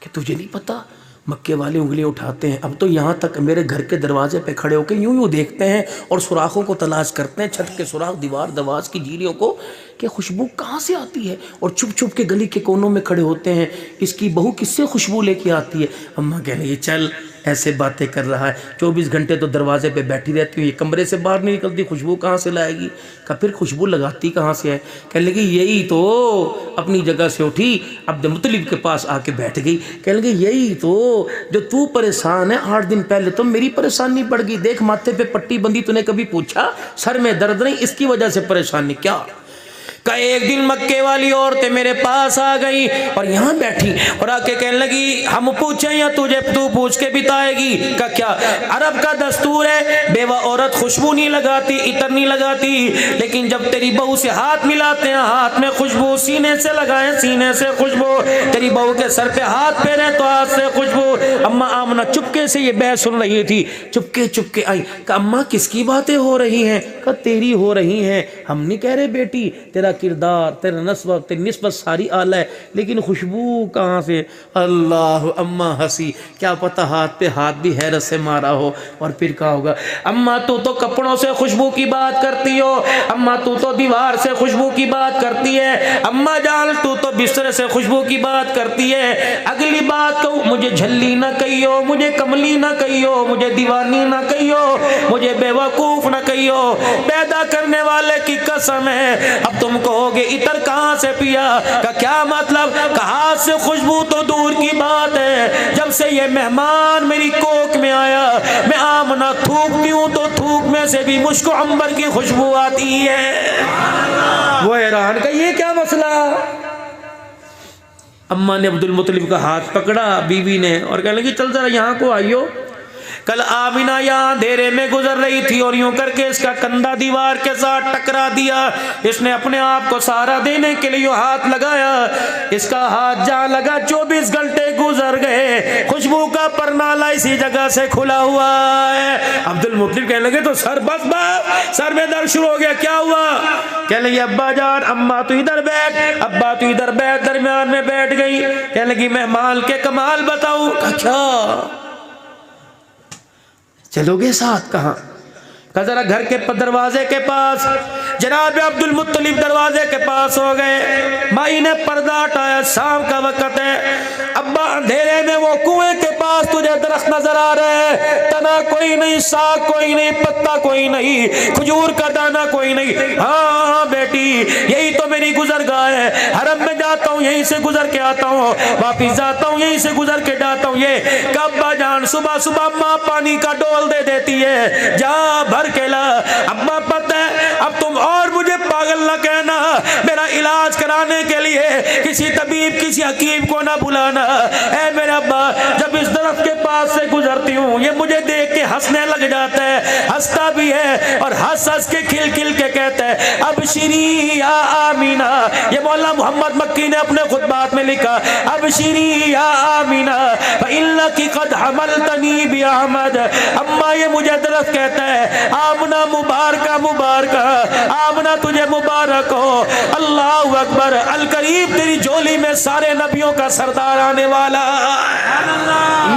कि तुझे नहीं पता? मक्के वाले उंगलियां उठाते हैं। अब तो यहाँ तक मेरे घर के दरवाजे पे खड़े होकर यूं देखते हैं और सुराखों को तलाश करते हैं, छत के सुराख, दीवार दरवाज की जीरियों को, कि खुशबू कहाँ से आती है। और छुप छुप के गली के कोनों में खड़े होते हैं, इसकी बहू किससे खुशबू लेके आती है। अम्मा कह रही है चल, ऐसे बातें कर रहा है, 24 घंटे तो दरवाजे पे बैठी रहती हूँ, ये कमरे से बाहर नहीं निकलती, खुशबू कहाँ से लाएगी। का फिर खुशबू लगाती कहाँ से है? कहने लगी यही तो, अपनी जगह से उठी, अब्दुल मुत्तलिब के पास आके बैठ गई। कहने लगी यही तो, जो तू परेशान है, 8 दिन पहले तो मेरी परेशानी बढ़ गई। देख माथे पे पट्टी बंदी, तूने कभी पूछा सर में दर्द नहीं, इसकी वजह से परेशानी क्या? का एक दिन मक्के वाली औरतें मेरे पास आ गई और यहाँ बैठी और आके कहने लगी हम पूछे या तू पूछ के बिताएगी? का क्या? अरब का दस्तूर है, बेवा औरत खुशबू नहीं लगाती, इतर नहीं लगाती, लेकिन जब तेरी बहू से हाथ मिलाते हैं, हाथ में खुशबू, सीने से लगाए सीने से खुशबू, तेरी बहू के सर पे हाथ फेरे तो हाथ से खुशबू। अम्मा आमना चुपके से ये बहस सुन रही थी, चुपके आई। का अम्मा किसकी बातें हो रही हैं? का तेरी हो रही हैं, हम नहीं कह रहे बेटी, तेरा किरदार, तेरा नस्ब, तेरी निस्बत सारी आला है, लेकिन खुशबू कहाँ से? अल्लाह। अम्मा हंसी, क्या पता हाथ पे हाथ भी हैरत से मारा हो। और फिर कहा होगा अम्मा तू तो कपड़ों से खुशबू की बात करती हो, अम्मा तू तो दीवार से खुशबू की बात करती है, अम्मा जान तू तो बिस्तर से खुशबू की बात करती है। अगली बात कहूँ, मुझे झल्ली ना कहियो, मुझे कमली ना कहियो, मुझे दीवानी ना कहियो, मुझे बेवकूफ ना कहियो, पैदा करने वाले की कसम है। अब तुम कहोगे इतर कहाँ से पिया? का क्या मतलब? कहाँ से खुशबू तो दूर की बात है, जब से ये मेहमान मेरी कोख में आया, मैं आमना थूकती हूँ तो थूक में से भी मुझको अंबर की खुशबू आती है। वो हैरान का ये क्या मसला? अम्मा ने अब्दुल मुत्तलिब का हाथ पकड़ा बीवी ने और कहने लगी चल जरा यहाँ को आइयो। कल आमिना यहाँ अंधेरे में गुजर रही थी और यूं करके इसका कंधा दीवार के साथ टकरा दिया। इसने अपने आप को सहारा देने के लिए हाथ लगाया, इसका हाथ जहाँ लगा 24 घंटे गुजर गए, खुशबू का पर नाला इसी जगह से खुला हुआ है। अब्दुल मुत्तलिब कहने लगे तो सर बस बस, सर में दर्द शुरू हो गया, क्या हुआ? कहने लगी अब्बा जान, अम्मा तू इधर बैठ, अब्बा तू इधर बैठ, दरमियान में बैठ गई। कहने लगी मैं माल के कमाल बताऊं? क्या चलोगे साथ? कहाँ? जरा घर के दरवाजे के पास। जनाब अब्दुल मुत्तलिब दरवाजे के पास हो गए। माई ने पर्दा हटाया, शाम का वक्त है। अब्बा अंधेरे में वो कुएं के पास तुझे दरख्त नजर आ रहे हैं, तना कोई नहीं, साग कोई नहीं, पत्ता कोई नहीं, खजूर का दाना कोई नहीं। हाँ बेटी, यही तो मेरी गुजरगाह है। हरम में जाता हूँ, यहीं से गुजर के आता हूँ, वापिस जाता हूँ, यहीं से गुजर के जाता हूँ। ये अब्बा जान सुबह सुबह माँ पानी का डोल दे देती है, जा भर के ला। अब्बा पता है अब तुम और मुझे पागल ना कहना, मेरा इलाज कराने के लिए किसी तबीब किसी हकीम को ना बुलाना। ऐ मेरे अब्बा, जब इस दरख्त के पास से गुजरती हूँ ये मुझे देख के हंसने लग जाता है, हंसता भी है और हंस हंस के खिल खिल के कहता है अब श्री या आमीना। ये मौला मोहम्मद मक्की ने अपने खुतबात में लिखा, अब श्री या आमीना इल्ला की कद हमलतनी भी अहमद। अम्मा ये मुझे दरख्त कहता है आमना मुबारका मुबारका, आमना तुझे मुबारक हो। अल्लाह अकबर, अल करीब तेरी झोली में सारे नबियों का सरदार आने वाला।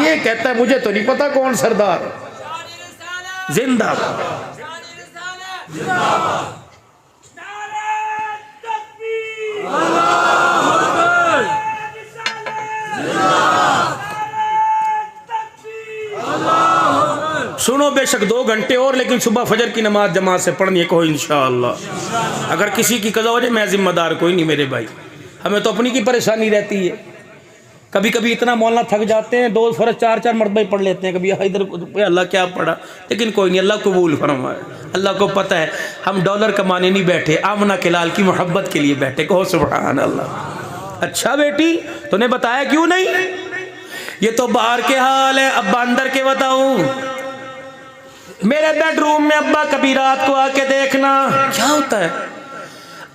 ये कहता है मुझे तो नहीं पता कौन सरदार। जिंदाबाद। सुनो बेशक 2 घंटे और, लेकिन सुबह फजर की नमाज जमात से पढ़नी को इंशाअल्लाह। अगर किसी की कज़ा हो जाए मैं जिम्मेदार कोई नहीं मेरे भाई, हमें तो अपनी की परेशानी रहती है। कभी कभी इतना मौलाना थक जाते हैं 2 फर्ज 4 मरतबा पढ़ लेते हैं, कभी इधर अल्लाह क्या पढ़ा, लेकिन कोई नहीं, अल्लाह कबूल फरमाए। अल्लाह को पता है हम डॉलर कमाने नहीं बैठे, आमना के लाल की मोहब्बत के लिए बैठे। कहो सुभान अल्लाह। अच्छा बेटी तूने बताया क्यों नहीं? ये तो बाहर के हाल है, अब्बा अंदर के बताऊं। मेरे बेडरूम में अब्बा कभी रात को आके देखना क्या होता है।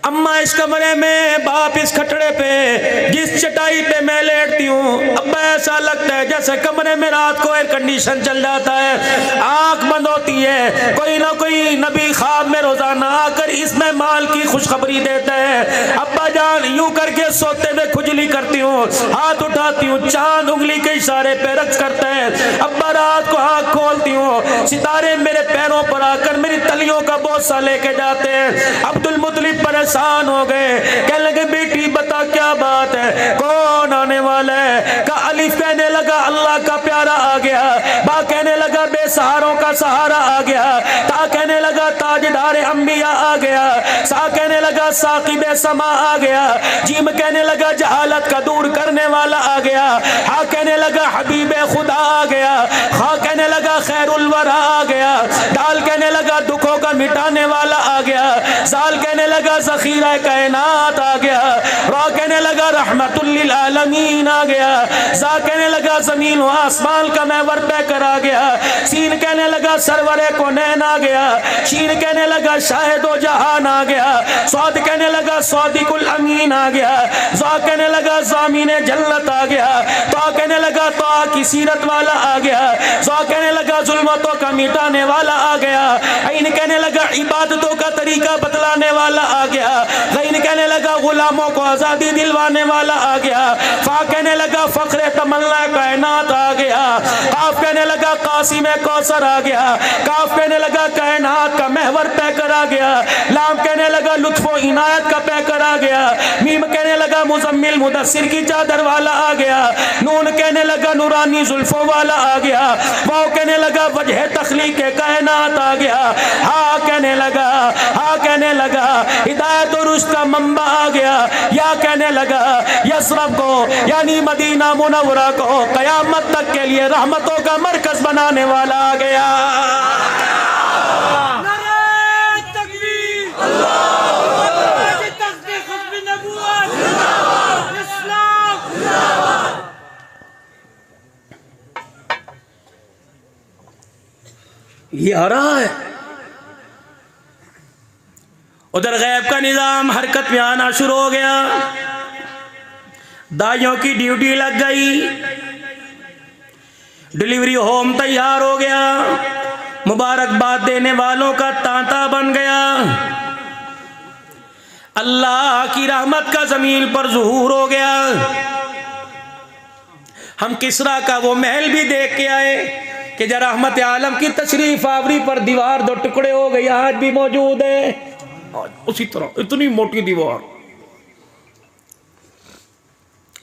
अम्मा इस कमरे में, बाप इस खटड़े पे, जिस चटाई पे मैं लेटती हूँ अब्बा ऐसा लगता है जैसे कमरे में रात को एयर कंडीशन चल जाता है, आंख बंद होती है, कोई ना कोई नबी ख्वाब में रोजाना आकर इसमें माल की खुशखबरी देता है। अब्बा जान यूं करके सोते में खुजली करती हूँ, हाथ उठाती हूँ, चांद उंगली के इशारे पे रक्स करता है। अब्बा रात को आंख खोलती हूँ, सितारे मेरे पैरों पर आकर मेरी तलियों का बोसा लेके जाते हैं। अब्दुल मुत्तलिब परेशान हो गए, कहने लगे बेटी बता क्या बात है, कौन आने वाला है? का अलिफ कहने लगा अल्लाह का प्यारा आ गया, बा कहने लगा बेसहारों का सहारा आ गया, ता कहने लगा ताजदार अंबिया आ गया, सा कहने लगा साकिब समा आ गया, जीम कहने लगा जहालत का दूर करने वाला आ गया, हा कहने लगा हबीब खुदा आ गया, खा कहने लगा खैरुल वरा आ गया, दाल कहने लगा दुखों का मिटाने वाला आ गया, साल कहने लगा ज़ख़ीरा कायनात आ गया, रा कहने लगा रहमतुल लिल आलमीन आ गया, जा कहने लगा ज़मीन व आसमान का महवर पैकर आ गया, सीन कहने लगा सरवरे को नैन आ गया, शीन कहने लगा शाहिदो जहान आ गया, सौद कहने लगा सौदिकुल अमीन आ गया, जा कहने लगा ज़ामीने जन्नत आ गया, तो कहने लगा तो की सीरत वाला आ गया, जा कहने लगा जुल्मतों का मिटाने वाला आ गया, ऐन कहने लगा इबादतों का तरीका बतलाने वाला आ गया, गैन कहने लगा गुलामों को आज़ादी दिलवाने वाला आ गया, फा कहने लगा फ़ख्र तमन्ना कायनात आ गया, काफ कहने लगा कासिम कौसर आ गया, काफ कहने लगा कायनात का महवर पैकर आ गया, लाम कहने लगा लुत्फ़ो इनायत का पैकर आ गया, मीम कहने लगा मुज़म्मिल मुदस्सिर की चादर वाला आ गया, नून कहने लगा नूरानी जुल्फ़ों वाला आ गया, वाव कहने लगा वजह तख्लीक़ कायनात आ गया, हा कहने लगा हिदायत और उसका मंबा आ गया, या कहने लगा यसरब को यानी मदीना मुनव्वरा को क़यामत तक के लिए रहमतों का मरकज बनाने वाला आ गया। ये आ रहा है। उधर गैब का निज़ाम हरकत में आना शुरू हो गया, दाइयों की ड्यूटी लग गई। डिलीवरी होम तैयार हो गया, मुबारकबाद देने वालों का तांता बन गया। अल्लाह की रहमत का जमीन पर ज़ुहूर हो गया। हम किसरा का वो महल भी देख के आए कि जरा रहमत आलम की तशरीफ आवरी पर दीवार 2 टुकड़े हो गई, आज भी मौजूद है। उसी तरह इतनी मोटी दीवार।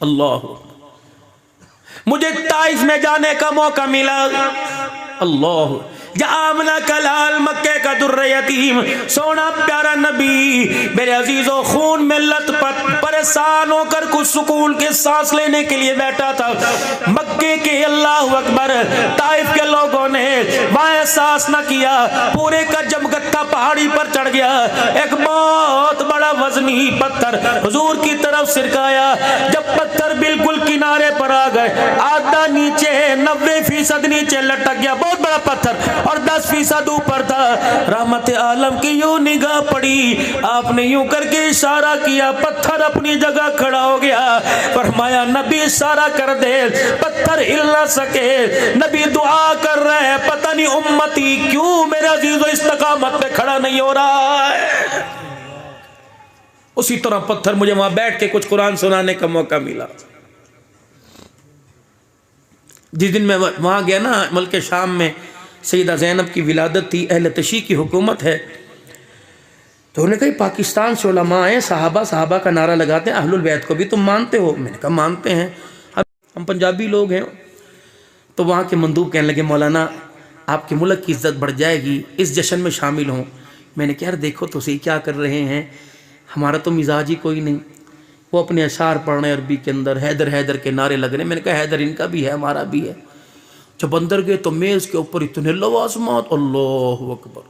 अल्लाह, मुझे ताइफ में जाने का मौका मिला। अल्लाह, आमना कलाल मक्के का दुर्र यतीम सोना प्यारा नबी मेरे अजीजों खून में लथपथ परेशान होकर कुछ सुकून के सांस लेने के लिए बैठा था। मक्के के अल्लाह अकबर ताइफ के लोगों ने वहां एहसास न किया, पूरे का जमगट्टा पहाड़ी पर चढ़ गया। एक बहुत बड़ा वजनी पत्थर हुजूर की तरफ सिरकाया। जब पत्थर बिल्कुल किनारे पर आ गए, आधा नीचे 90% नीचे लटक गया, बहुत बड़ा पत्थर, और 10% ऊपर था। रहमत आलम की यूं निगाह पड़ी, आपने यूं करके इशारा किया, पत्थर अपनी जगह खड़ा हो गया। फरमाया नबी इशारा कर दे, पत्थर हिल ना सके। नबी दुआ कर रहे हैं, पता नहीं उम्मती क्यों मेरे अजीजों इस्तकामत पे खड़ा नहीं हो रहा है। उसी तरह पत्थर मुझे वहां बैठ के कुछ कुरान सुनाने का मौका मिला। जिस दिन मैं वहां गया ना, मुल्क शाम में सईदा ज़ैनब की विलादत थी, अहले तशी की हुकूमत है, तो उन्होंने कहा पाकिस्तान से उलमा आए, साहबा का नारा लगाते हैं, अहलुल बैत को भी तुम मानते हो? मैंने कहा मानते हैं, अब हम पंजाबी लोग हैं। तो वहाँ के मंदूब कहने लगे मौलाना आपके मुल्क की इज़्ज़त बढ़ जाएगी, इस जश्न में शामिल हों। मैंने कहा यार देखो तो सही क्या कर रहे हैं, हमारा तो मिजाज ही कोई नहीं। वो अपने अशार पढ़ रहे अरबी के अंदर, हैदर हैदर के नारे लग रहे हैं। मैंने कहा हैदर इनका भी है, हमारा भी है। जब अंदर गए तो मेज़ के ऊपर इतने लवाज़मात, अल्लाहु अकबर।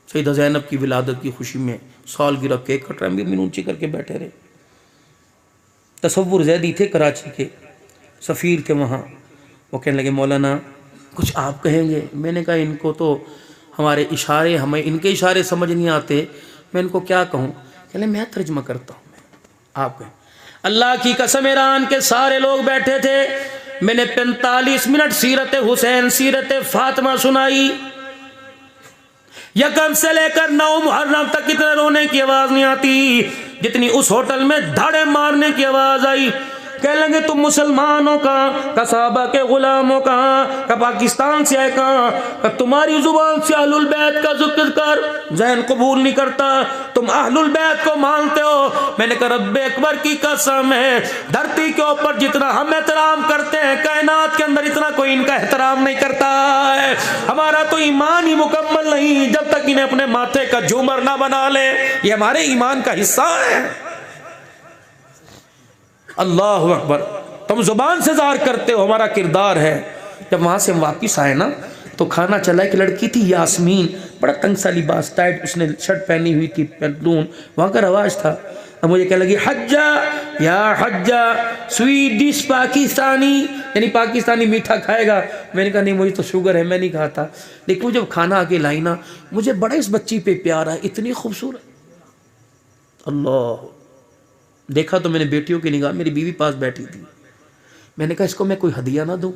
सईदा ज़ैनब की विलादत की खुशी में सालगिरह केक कट रहा है, भी ऊंची करके बैठे रहे। तसव्वुर ज़ैदी थे कराची के, सफ़ीर थे वहाँ। वो कहने लगे मौलाना कुछ आप कहेंगे? मैंने कहा इनको तो हमारे इशारे, हमें इनके इशारे समझ नहीं आते, मैं इनको क्या कहूँ? कहले मैं तर्जमा करता हूँ, आप कहें। अल्लाह की कसम ईरान के सारे लोग बैठे थे। मैंने 45 मिनट सीरत हुसैन, सीरत फातिमा सुनाई। यकम से लेकर 9 मुहर्रम तक इतने रोने की आवाज नहीं आती जितनी उस होटल में धाड़े मारने की आवाज आई। कह लेंगे तुम मुसलमानों का सहाबा के गुलामों का पाकिस्तान से आए का तुम्हारी जुबान से अहलुल बैत का जिक्र कर ज़हन कबूल नहीं करता, तुम अहलुल बैत को मानते हो। मैंने कहा रब्बे अकबर की कसम है, धरती के ऊपर जितना हम एहतराम करते हैं कायनात के अंदर इतना कोई इनका एहतराम नहीं करता है। हमारा तो ईमान ही मुकम्मल नहीं जब तक इन्हें अपने माथे का झूमर ना बना ले, ये हमारे ईमान का हिस्सा है। अल्लाह अकबर, तुम जुबान से ज़ाहिर करते हो, हमारा किरदार है। जब वहाँ से हम वापस आए ना तो खाना चला, एक लड़की थी यास्मीन, बड़ा तंग सा लिबास, टाइट उसने शर्ट पहनी हुई थी, पैंतलून, वहाँ का रवाज था। अब मुझे कहने लगी हज्जा या हज्जा, स्वीट डिश पाकिस्तानी, यानी पाकिस्तानी मीठा खाएगा। मैंने कहा नहीं मुझे तो शुगर है, मैं नहीं खाता। लेकिन वो जब खाना आके लाई ना, मुझे बड़ा इस बच्ची पे प्यार है, इतनी खूबसूरत। अल्लाह, देखा तो मैंने बेटियों की निगाह, मेरी बीवी पास बैठी थी। मैंने कहा इसको मैं कोई हदिया ना दूँ?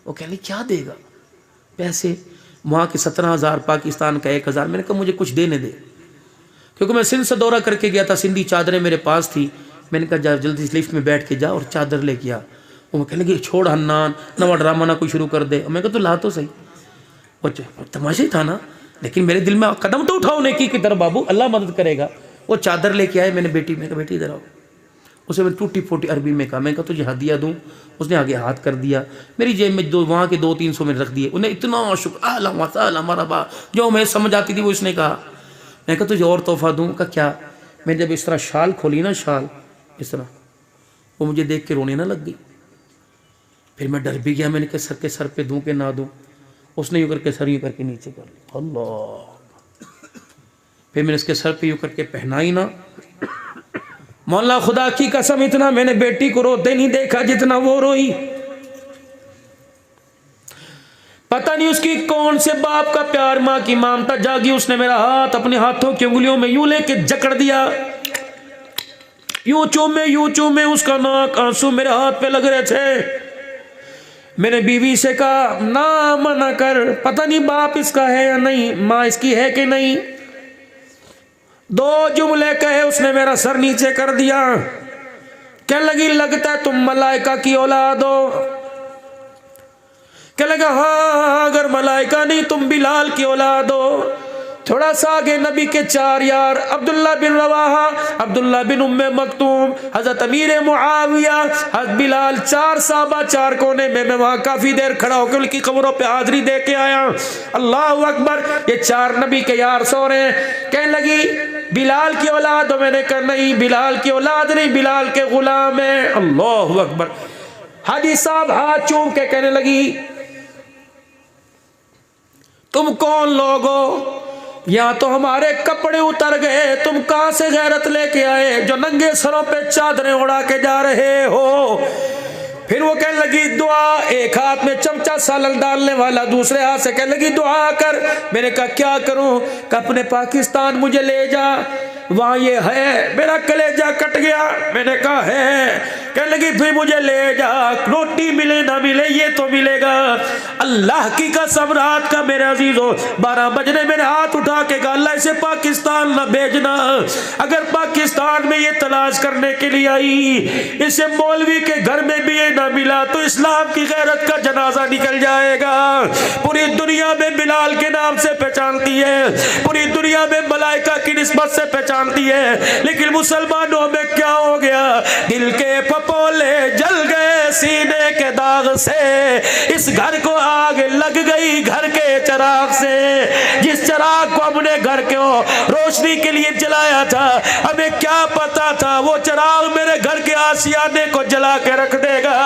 वो कह रही क्या देगा? पैसे वहाँ के 17,000, पाकिस्तान का 1,000। मैंने कहा मुझे कुछ देने दे, क्योंकि मैं सिंध से दौरा करके गया था, सिंधी चादरें मेरे पास थी। मैंने कहा जा जल्दी लिफ्ट में बैठ के जा और चादर लेके आ। वो कहने लगी छोड़ हन्नान, नवा ड्रामा ना कोई शुरू कर दे। मैं कहा तो ला तो सही, वो तमाशा ही था ना, लेकिन मेरे दिल में कदम तो उठाओ नेकी की तरफ बाबू, अल्लाह मदद करेगा। वो चादर लेके आए, मैंने कहा बेटी इधर आओ। उसे मैंने टूटी फूटी अरबी में कहा, मैं कहा तुझे हदिया दूँ? उसने आगे हाथ कर दिया, मेरी जेब में वहाँ के 200-300 मैंने रख दिए। उन्हें इतना शुक्र हमारा बा, जो मैं समझ आती थी वो इसने कहा। मैं कहा तुझे और तोहफा दूँ? का क्या? मैं जब इस तरह शाल खोली ना, शाल इस तरह, वो मुझे देख के रोने ना लग गई। फिर मैं डर भी गया, मैंने कहा सर के सर पे दूँ कि ना दूँ? उसने यूँ करके सर यूँ करके नीचे कर लिया। अल्लाह, फिर मैंने इसके सर पे यूँ करके पहनाई ना, मौला खुदा की कसम इतना मैंने बेटी को रोते नहीं देखा जितना वो रोई। पता नहीं उसकी कौन से बाप का प्यार, माँ की ममता जागी। उसने मेरा हाथ अपने हाथों की उंगलियों में यूं लेके जकड़ दिया, यूं चूमे उसका नाक, आंसू मेरे हाथ पे लग रहे थे। मैंने बीवी से कहा ना मना कर, पता नहीं बाप इसका है या नहीं, माँ इसकी है कि नहीं। 2 जुमले कहे, उसने मेरा सर नीचे कर दिया। कहने लगी लगता है तुम मलाइका की औलाद हो। कहने लगा हाँ, अगर मलाइका नहीं तुम बिलाल की औलाद हो। थोड़ा सा आगे नबी के 4 यार, अब्दुल्ला बिन रवाहा, अब्दुल्ला बिन उम्मे मक्तूम, हजरत अमीर मुआविया, हजरत बिलाल, 4 साहबा 4 कोने में। मैं वहां काफी देर खड़ा होकर उनकी कब्रों पे हाजिरी दे के आया। अल्लाह अकबर, ये 4 नबी के यार सो रहे हैं। कहने लगी बिलाल की औलाद हो। मैंने कहा नहीं, बिलाल की औलाद नहीं, बिलाल के गुलाम है। अल्लाह अकबर। हाजी साहब हाथ चूम के कहने लगी तुम कौन लोग हो? या तो हमारे कपड़े उतर गए, तुम कहां से गैरत लेके आए जो नंगे सरों पे चादरें उड़ा के जा रहे हो? फिर वो कहने लगी दुआ, एक हाथ में चमचा सालन डालने वाला, दूसरे हाथ से कहने लगी दुआ कर। मैंने कहा क्या करूं? कि अपने पाकिस्तान मुझे ले जा, वहां ये है। मेरा कलेजा कट गया। मैंने कहा है। कहने लगी फिर मुझे ले जा, रोटी मिले ना मिले ये तो मिलेगा। अल्लाह की कसम, रात का मेरे अजीजों 12 बजने मैंने हाथ उठा के कहा अल्लाह इसे पाकिस्तान ना भेजना। अगर पाकिस्तान में ये तलाश करने के लिए आई, इसे मौलवी के घर में भी ये ना मिला तो इस्लाम की गैरत का जनाजा निकल जाएगा। पूरी दुनिया में बिलाल के नाम से पहचानती है, पूरी दुनिया में मलाइका की निस्बत से पहचानती है, लेकिन मुसलमानों में क्या हो गया? दिल के पपोले जल गए सीने के दाग से, इस घर को आग लग गई घर के चिराग से। जिस चिराग को हमने घर के रोशनी के लिए जलाया था, हमें क्या पता था वो चिराग मेरे घर के आशियाने को जला के रख देगा।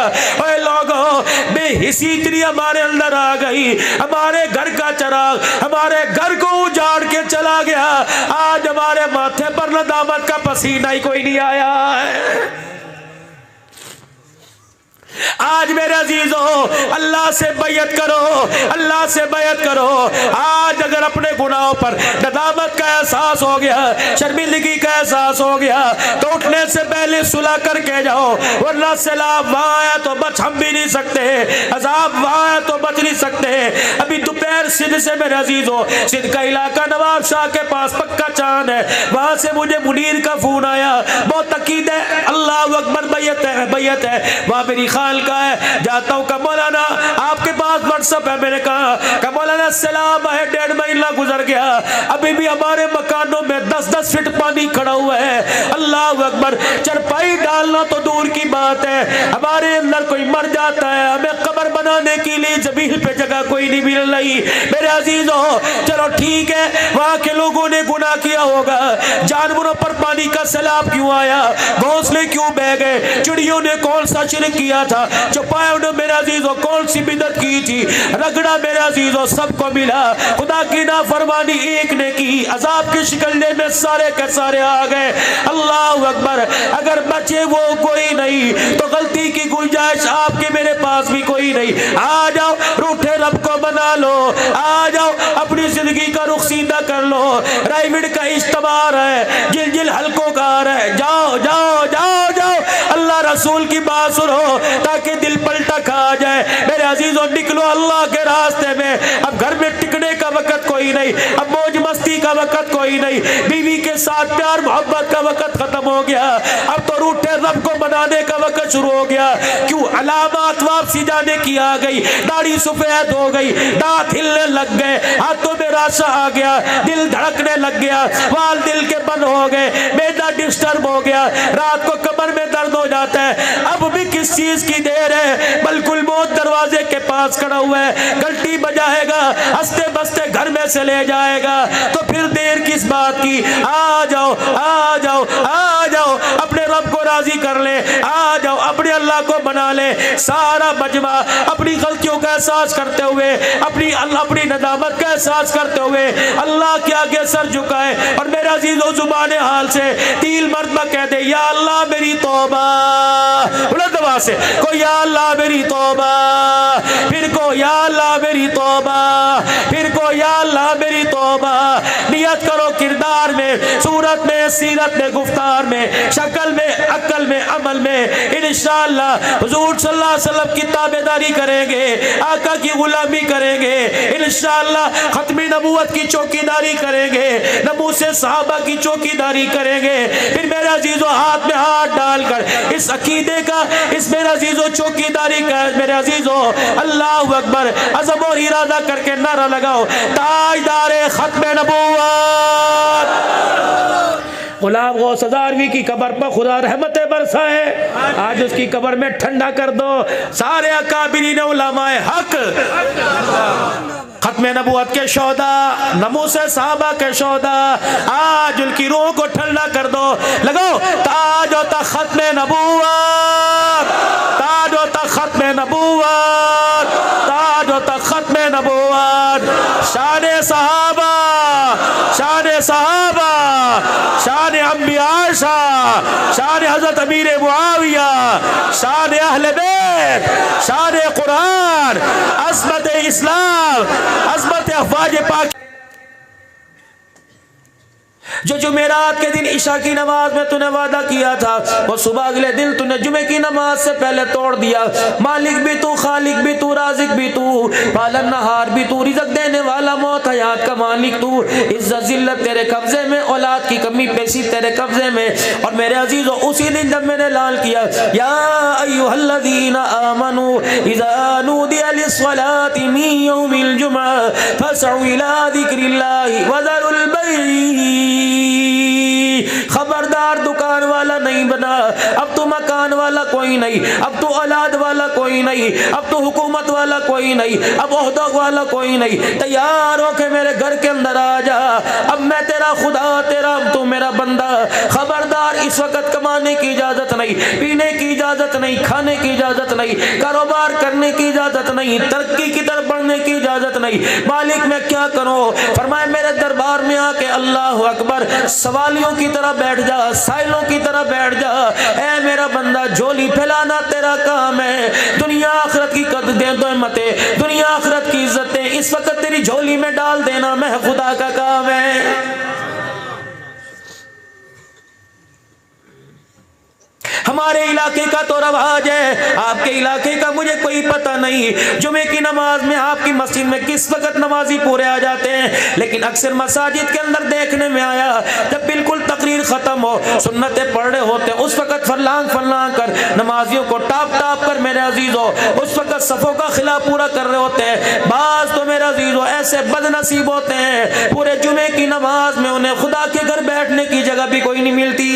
ओए लोगों, बेहिसी इतनी हमारे अंदर आ गई, हमारे घर का चिराग हमारे घर को उजाड़ के चला गया। आज हमारे माथे पर नदामत का पसीना ही कोई नहीं आया है। आज मेरे अजीजों अल्लाह से बैयत करो, अल्लाह से बैयत करो। आज अगर अपने गुनाहों पर नदामत का एहसास हो गया, शर्मिंदगी का एहसास हो गया, तो उठने से पहले सुलह करके जाओ, वरना सैलाब वहां आया तो बच हम भी नहीं सकते, अजाब वहां आया तो बच नहीं सकते। अभी दोपहर सिंध से मेरे अजीजों, सिंध का इलाका नवाब शाह के पास पक्का चांद है, वहां से मुझे मुनीर का फोन आया, बहुत अकीद है, अल्लाह अकबर, बैयत है, बैयत है। वहां मेरी खाल का है, जाता हूँ, का मौलाना आपके पास व्हाट्सएप है? मैंने कहा का मौलाना सलाम है, 1.5 महीना गुजर गया, अभी भी हमारे मकानों में 10-10 फीट पानी खड़ा हुआ है। अल्लाह अकबर, चरपाई डालना तो दूर की बात है, हमारे अंदर कोई मर जाता है, हमें कब्र बनाने के लिए जमीन पे जगह कोई नहीं मिल रही। मेरे अजीजों चलो ठीक है, वहां के लोगों ने गुनाह किया होगा, जानवरों पर पानी का सैलाब क्यों आया, घोंसले क्यों बह गए, चिड़ियों ने कौन सा शिरक किया था, छुपाया उन्होंने मेरे अजीजों कौन सी बिदअत की थी, रगड़ा मेरे अजीजों सबको मिला, खुदा की नाफरमानी एक ने की, अजाब के शिकंजे में सारे के सारे आ गए। अल्लाह अकबर, अगर बचे वो कोई नहीं तो गलती की गुंजाइश आपके मेरे पास भी कोई नहीं। आ जाओ, रूठे रब को बना लो, आ जाओ, अपनी जिंदगी का रुख सीधा कर लो। रायविड का इज्तिमा है, जिल जिल हल्कों का आ रहा है, जाओ जाओ जाओ जाओ, अल्लाह रसूल की बात सुनो ताकि दिल पलटा खा जाए। मेरे अजीजों निकलो अल्लाह के रास्ते में। अब घर में टिकने का वक्त कोई नहीं, अब मौज मस्ती का वक्त कोई नहीं, बीवी के साथ प्यार मोहब्बत का वक्त खत्म हो गया, अब तो रूठे रब को बनाने का वक्त शुरू हो गया। क्यों? अलामात वापसी जाने की आ गई, दाढ़ी सफेद हो गई, दांत हिलने लग गए, हाथों में राशा आ गया, दिल धड़कने लग गया, वाल दिल के बंद हो गए, मैदा डिस्टर्ब हो गया, रात को कमर में दर्द हो जाता है। अब भी किस चीज की देर है? बिल्कुल मौत दरवाजे के पास खड़ा हुआ है, घंटी बजाएगा, हंसते बसते घर में से ले जाएगा, तो फिर देर किस बात की? आ जाओ आ जाओ आ जाओ, अपने रब को राजी कर ले, आ जाओ, अपने अल्लाह को बना ले। सारा मजमा अपनी गलती गलतियों का एहसास करते हुए, अपनी नदामत का एहसास करते हुए अल्लाह के आगे सर झुकाए और मेरे अजीजों जुबान हाल से 3 मरतबा कह दे, या अल्लाह मेरी तौबा। बुलंद आवाज से को या अल्लाह मेरी तौबा, फिर को या अल्लाह मेरी तौबा, फिर को या अल्लाह मेरी तौबा। नियत करो किरदार में, सूरत में, सीरत में, गुफ्तार में, शक्ल में, अक्ल में, अमल में इंशाअल्लाह हुजूर सल्लल्लाहु अलैहि वसल्लम की ताबेदारी करेंगे, आका की गुलामी करेंगे, इंशाअल्लाह खत्मी नबूवत की चौकीदारी करेंगे, नबू से सहाबा की चौकीदारी करेंगे। फिर मेरे अजीजों हाथ में हाथ डालकर इस अकीदे का, इस मेरे अजीजों चौकीदारी का, मेरे अजीजों अल्लाहु अकबर अज़म और इरादा करके नारा लगाओ, ताजदारे खत्म नबूवत गुलाम गौस हज़ारवी की कब्र पर खुदा रहमतें बरसाए, आज उसकी कब्र में ठंडा कर दो। सारे अकाबिरीन उलमाए हक, खत्म नबूवत के शोदा, नमू से साहबा के शोदा, आज उनकी रूह को ठंडा कर दो। लगाओ ताज व तख्त खत्म नबूवत, ताज व तख्त खत्म नबूवत, ताज व तख्त खत्म नबूवत। शान सहाबा, शान सहाबा, शान अंबिया, शान हजरत अमीर मुआविया, शान अहले बैत, शान कुरान, अज़मत इस्लाम, अज़मत अफ़वाज पाक। जो जुमेरात के दिन इशा की नमाज में तूने वादा किया था, वो सुबह अगले दिन तूने जुमे की नमाज से पहले तोड़ दिया। मालिक भी तू, खालिक भी तू, राजिक भी तू, पालन नहार भी तू, रिज़्क़ देने वाला, मौत हयात का मालिक तू। इज्जत जिल्लत तेरे कब्जे में, औलाद की कमी पेशी तेरे कब्जे में। और मेरे अजीजों उसी दिन जब मैंने ऐलान किया, या अय्युहल्लज़ीना आमनू इज़ा नूदिया लिस्सलाति मिन यौमिल जुमअह फसअू इला ज़िक्रिल्लाहि व ज़रुल बैअ। खबरदार दुकान वाला नहीं बना, अब तो मकान वाला कोई नहीं, अब तो औलाद वाला कोई नहीं, अब तो हुकूमत वाला कोई नहीं, अब ओहदा वाला कोई नहीं। तैयार हो के मेरे घर के अंदर आ जा, अब मैं तेरा खुदा, तेरा तू मेरा बंदा। खबरदार इस वक्त कमाने की इजाजत नहीं, पीने की इजाजत नहीं, खाने की इजाजत नहीं, कारोबार करने की इजाजत नहीं, तरक्की की तरफ बढ़ने की इजाजत नहीं। मालिक मैं क्या करूं? फरमाए मेरे दरबार में आके अल्लाह अकबर सवालियों की तरह बैठ जा, साइलों की तरह बैठ जा। ऐ मेरा बंदा, झोली फैलाना तेरा काम है। दुनिया आखिरत की कद दे दो मते, दुनिया आखिरत की इज्जतें इस वक्त तेरी झोली में डाल देना मैं खुदा का काम है। हमारे इलाके का तो रवाज है, आपके इलाके का मुझे कोई पता नहीं। जुमे की नमाज में आपकी मस्जिद में किस वक्त नमाजी पूरे आ जाते हैं, लेकिन अक्सर मसाजिद के अंदर देखने में आया जब बिल्कुल तकरीर खत्म हो, सुन्नतें पढ़ रहे होते, उस वक्त फरलांग फरलांग कर नमाजियों को टाप टाप कर मेरे अजीजों उस वक्त सफों का खिला पूरा कर रहे होते हैं। बाज तो मेरे अजीजों ऐसे बदनसीब होते हैं, पूरे जुमे की नमाज में उन्हें खुदा के घर बैठने की जगह भी कोई नहीं मिलती।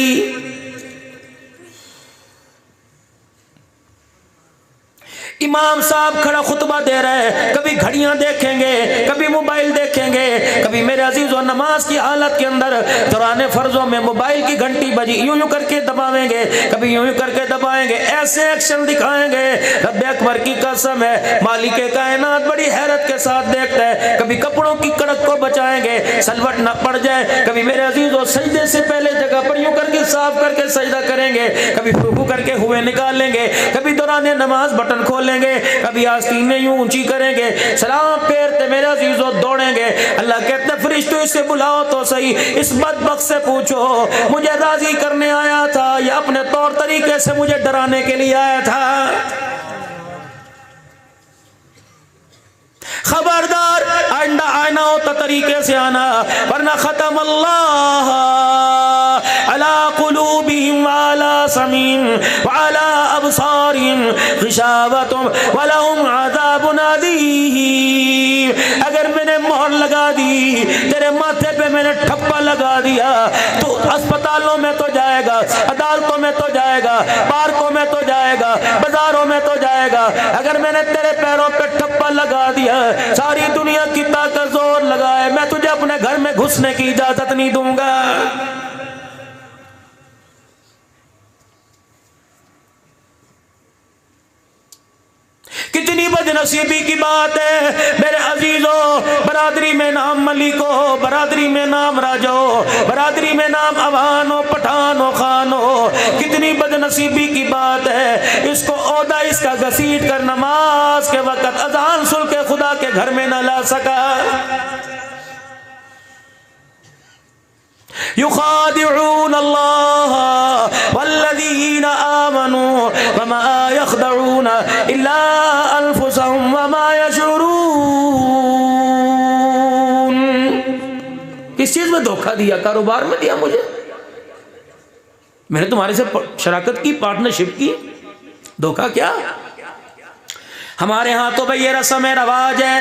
इमाम साहब खड़ा खुतबा दे रहे हैं, कभी घड़ियां देखेंगे, कभी मोबाइल देखेंगे, कभी मेरे अजीजों नमाज की हालत के अंदर दौरान फर्जों में मोबाइल की घंटी बजी यूं यूं करके दबावेंगे, कभी यूं यूं करके दबाएंगे, ऐसे एक्शन दिखाएंगे। रब्बे अकबर की कसम है, मालिक कायनात बड़ी हैरत के साथ देखता है। कभी कपड़ों की कड़क को बचाएंगे, सलवट न पड़ जाए, कभी मेरे अजीजों सजदे से पहले जगह पर यूं करके साफ करके सजदा करेंगे, कभी रुकू करके हुए निकाल लेंगे, कभी दौरान नमाज बटन खोल लेंगे, कभी आस्तीनें यूं ऊंची करेंगे, सलाम फेरते मेरे अजीजों दौड़ेंगे। अल्लाह कहते फरिश्तों इसे बुलाओ तो सही, इस बदबख्त से पूछो मुझे राजी करने आया था या अपने तौर तरीके से मुझे डराने के लिए आया था। खबरदार आइंदा आना होता तरीके से आना, वरना खत्म अल्लाह अला कुलूबिहिम वाला समीम वाला अबसारिम गिशावतुम वलहुम अज़ाबुन अज़ीम। अगर मैंने मोहर लगा दी, तेरे माथे पे मैंने ठप्पा लगा दिया, तो अस्पतालों में तो जाएगा, अदालतों में तो जाएगा, पार्कों में तो जाएगा, बाजारों में तो जाएगा। अगर मैंने तेरे पैरों पे ठप्पा लगा दिया, सारी दुनिया की ताकत जोर लगाए, मैं तुझे अपने घर में घुसने की इजाजत नहीं दूंगा। कितनी कितनी बदनसीबी की बात है मेरे अजीजों। बरादरी में नाम मलिक हो, बरादरी में नाम राजा हो, बरादरी में नाम अवान हो, पठान हो, खान हो। कितनी बदनसीबी की बात है, इसको ओहदा इसका घसीट कर नमाज के वक्त अजान सुन के खुदा के घर में न ला सका। युखादिऊन अल्लाह वल्लज़ीना आमनू वमा यख़दऊन इल्ला अनफुसहुम वमा यशऊरून। किस चीज में धोखा दिया? कारोबार में दिया मुझे, मैंने तुम्हारे से शराकत की, पार्टनरशिप की, धोखा क्या? हमारे यहां तो भाई ये रस्म है, रवाज है,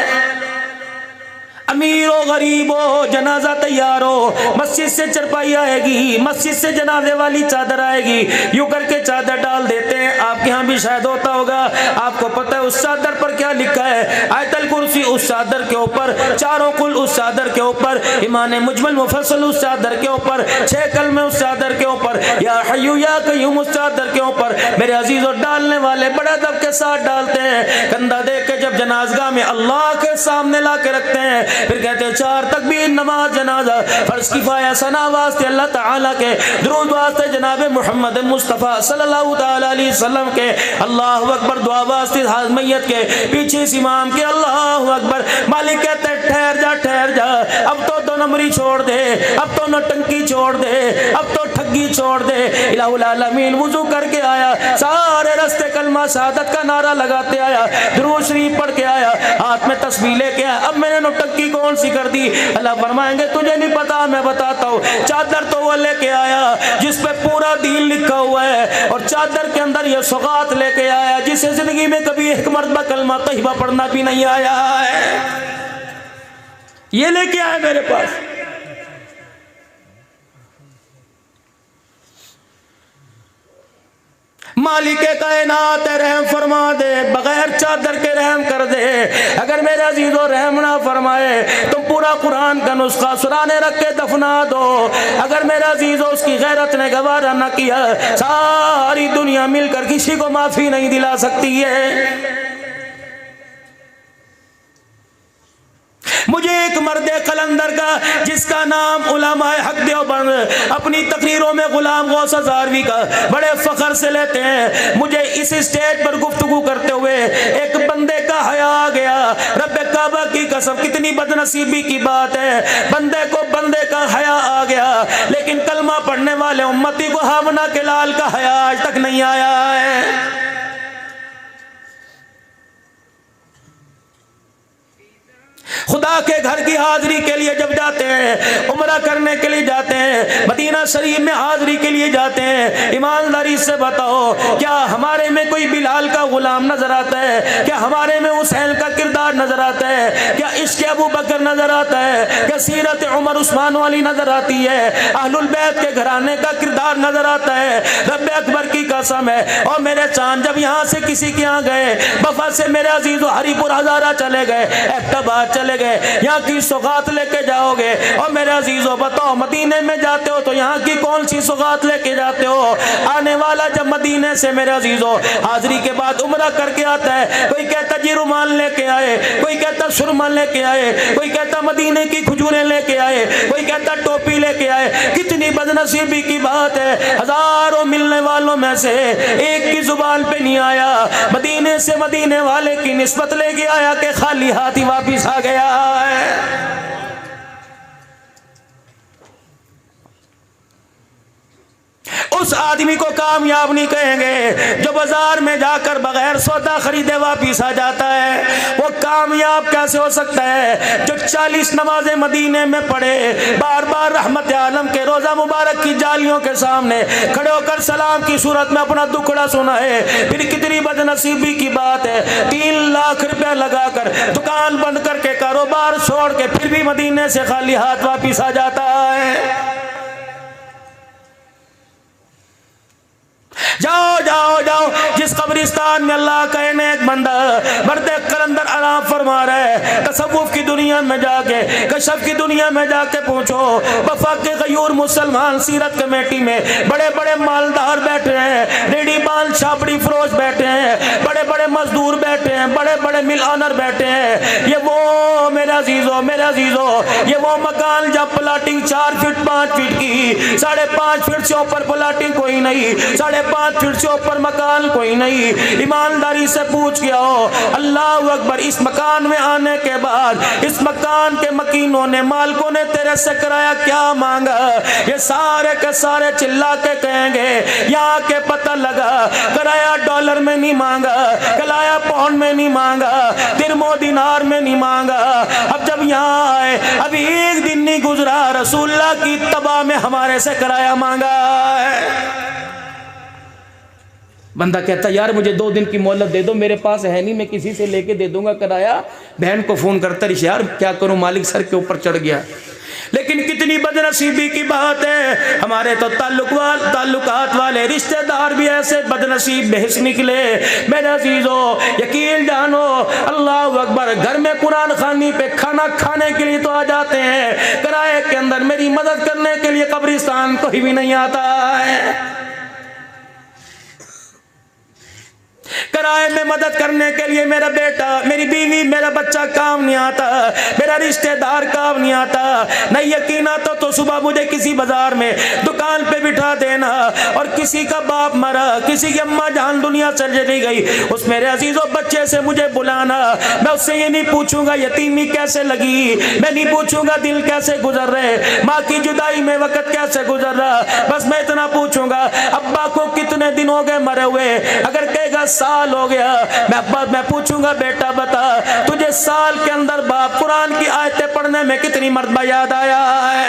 अमीर हो गरीब हो जनाजा तैयार हो, मस्जिद से चरपाई आएगी, मस्जिद से जनाजे वाली चादर आएगी, यूं करके चादर डाल देते हैं। आपके यहाँ भी शायद होता होगा, आपको पता है उस चादर पर क्या लिखा है? आयतल कुर्सी उस चादर के ऊपर, चारों कुल उस चादर के ऊपर, ईमान मुजमल मुफस्सल उस चादर के ऊपर, 6 कलमे उस चादर के ऊपर, या हय्यू या कय्यूम उस चादर के ऊपर। मेरे अजीजों, डालने वाले बड़े अदब के साथ डालते हैं, कंधा दे के जब जनाजगाह में अल्लाह के सामने ला के रखते हैं, फिर कहते हैं 4 तकबीर नमाज जनाजा, फर्ज किफाया, सना वास्ते अल्लाह ताला के, दुरूद वास्ते जनाब मुहम्मद मुस्तफ़ा सल्लल्लाहु ताला अलैहि वसल्लम के, अल्लाहु अकबर दुआ वास्ते हाज मैयत के, पीछे इस इमाम के, अल्लाहु अकबर। मालिक कहते हैं ठहर जा, ठहर जा, अब तो 2 नंबरी छोड़ दे, अब तो नौटंकी छोड़ दे, अब तो ठगी छोड़ दे। इलाहुल आलमीन वुजू करके आया, सारे रास्ते कलमा शहादत का नारा लगाते आया, दुरूद शरीफ पढ़ के आया, हाथ में तस्बीह लेके आया। अब मैंने नौटंकी कौन सी कर दी? अल्लाह फरमाएंगे तुझे नहीं पता, मैं बताता हूँ। चादर तो वो लेके आया जिस पे पूरा दीन लिखा हुआ है, और चादर के अंदर ये सौगात लेके आया जिसे जिंदगी में कभी एक मरतबा कलमा तैयबा पढ़ना भी नहीं आया है, ये लेके आया मेरे पास। मालिके कायनात रहम फरमा दे, बगैर चादर के रहम कर दे। अगर मेरे अजीजों रहम ना फरमाए तो पूरा कुरान का नुस्खा सुराने रख के दफना दो। अगर मेरे अजीजों उसकी गैरत ने गवारा ना किया, सारी दुनिया मिलकर किसी को माफी नहीं दिला सकती है। मुझे एक मर्द कलंदर का जिसका नाम उलमाए हक देवबंद अपनी तकरीरों में गुलाम गौस हज़ारवी का बड़े फख्र से लेते हैं, मुझे इस स्टेज पर गुफ्तगू करते हुए एक बंदे का हया आ गया। रब्बे काबा की कसम, कितनी बदनसीबी की बात है, बंदे को बंदे का हया आ गया, लेकिन कलमा पढ़ने वाले उम्मती को हामना के लाल का हया आज तक नहीं आया है। खुदा के घर की हाजिरी के लिए जब जाते हैं, उम्रा करने के लिए जाते हैं, मदीना शरीफ में हाजिरी के लिए जाते हैं, ईमानदारी से बताओ क्या हमारे में कोई बिलाल का गुलाम नजर आता है? क्या हमारे में हुसैन का किरदार नजर आता है? क्या इश्क अबू बकर नजर आता है? क्या सीरत उमर उस्मान वाली नजर आती है? अहलुल बैत के घराने का किरदार नजर आता है? रब्बे अकबर की कसम है, और मेरे चांद जब यहाँ से किसी के यहाँ गए, बफा से मेरे अजीजों हरिपुर हजारा चले गए, एबटाबाद चले गए, यहाँ की सौगात लेके जाओगे। और मेरे अजीजों बताओ, मदीने में जाते हो तो यहाँ की कौन सी सौगात लेके जाते हो? आने वाला जब मदीने से मेरे अजीजों हाजिरी के बाद उम्रा करके आता है, कोई कहता जी रुमाल लेके आए, कोई कहता सुरमा लेके आए, कोई कहता मदीने की खजूरें लेके आए, कोई कहता टोपी लेके आए। कितनी बदनसीबी की बात है, हजारों मिलने वालों में से एक की जुबान पे नहीं आया, मदीने से मदीने वाले की निस्बत लेके आया कि खाली हाथ ही वापिस आ गया है। उस आदमी को कामयाब नहीं कहेंगे जो बाजार में जाकर बगैर सौदा खरीदे वापिस आ जाता है। वो कामयाब कैसे हो सकता है जो 40 नमाजें मदीने में पढ़े, बार बार रहमत आलम के रोजा मुबारक की जालियों के सामने खड़े होकर सलाम की सूरत में अपना दुखड़ा सुना है। फिर कितनी बदनसीबी की बात है, 3 लाख रुपया लगाकर दुकान बंद करके कारोबार छोड़ के फिर भी मदीने से खाली हाथ वापिस आ जाता है। जाओ जाओ जाओ, जिस कब्रिस्तान में अल्लाह का एक बंदा मर्द कलंदर आराम फरमा रहा है, तसव्वुफ की दुनिया में जाके, कशफ की दुनिया में जाके पूछो, वफाक के गयूर मुसलमान सीरत कमेटी में बड़े बड़े मालदार बैठे हैं, रेडी बाल छापड़ी फरोश बैठे हैं, बड़े बड़े मजदूर बैठे हैं, बड़े बड़े मिल ऑनर बैठे हैं। ये वो मेरा अजीजो, ये वो मकान जब प्लाटिंग 4 फीट 5 फीट की, 5.5 फीट से ऊपर प्लाटिंग कोई नहीं, 5.5 फीट से ऊपर मकान कोई नहीं। ईमानदारी से पूछ के आओ, अल्लाह अकबर, इस मकान में आने के बाद इस मकान के मकीनों ने, मालिकों ने तेरे से किराया क्या मांगा? ये सारे के सारे चिल्ला के कहेंगे यहाँ के पता लगा, किराया डॉलर में नहीं मांगा, किराया पाउंड में नहीं मांगा, दिरमो दिनार में नहीं मांगा। अब जब यहाँ आए, अभी एक दिन नहीं गुजरा, रसूलुल्लाह की तबा में हमारे से किराया मांगा है। बंदा कहता यार मुझे 2 दिन की मोहलत दे दो, मेरे पास है नहीं, मैं किसी से लेके दे दूंगा किराया। बहन को फोन करता रही, यार क्या करूं, मालिक सर के ऊपर चढ़ गया। लेकिन कितनी बदनसीबी की बात है, हमारे तो ताल्लुकात वाले रिश्तेदार भी ऐसे बदनसीब बेहस निकले। मेरे अजीजो यकीन जानो, अल्लाह अकबर, घर में कुरान खानी पे खाना खाने के लिए तो आ जाते हैं, किराए के अंदर मेरी मदद करने के लिए कब्रिस्तान कोई भी नहीं आता है। किराए में मदद करने के लिए मेरा बेटा, मेरी बीवी, मेरा बच्चा काम नहीं आता, मेरा रिश्तेदार काम नहीं आता। नहीं यकीन आता तो सुबह मुझे किसी बाजार में दुकान पे बिठा देना, और किसी का बाप मरा, किसी की अम्मा जान दुनिया से चली गई, उस मेरे अजीजों बच्चे से मुझे बुलाना। मैं उससे ये नहीं पूछूंगा यतीमी कैसे लगी, मैं नहीं पूछूंगा दिल कैसे गुजर रहे, माँ की जुदाई में वक्त कैसे गुजर रहा, बस मैं इतना पूछूंगा अब्बा को कितने दिन हो गए मरे हुए। अगर कहेगा साल हो गया, मैं पूछूंगा बेटा बता तुझे साल के अंदर बाप कुरान की आयतें पढ़ने में कितनी मर्तबा याद आया है?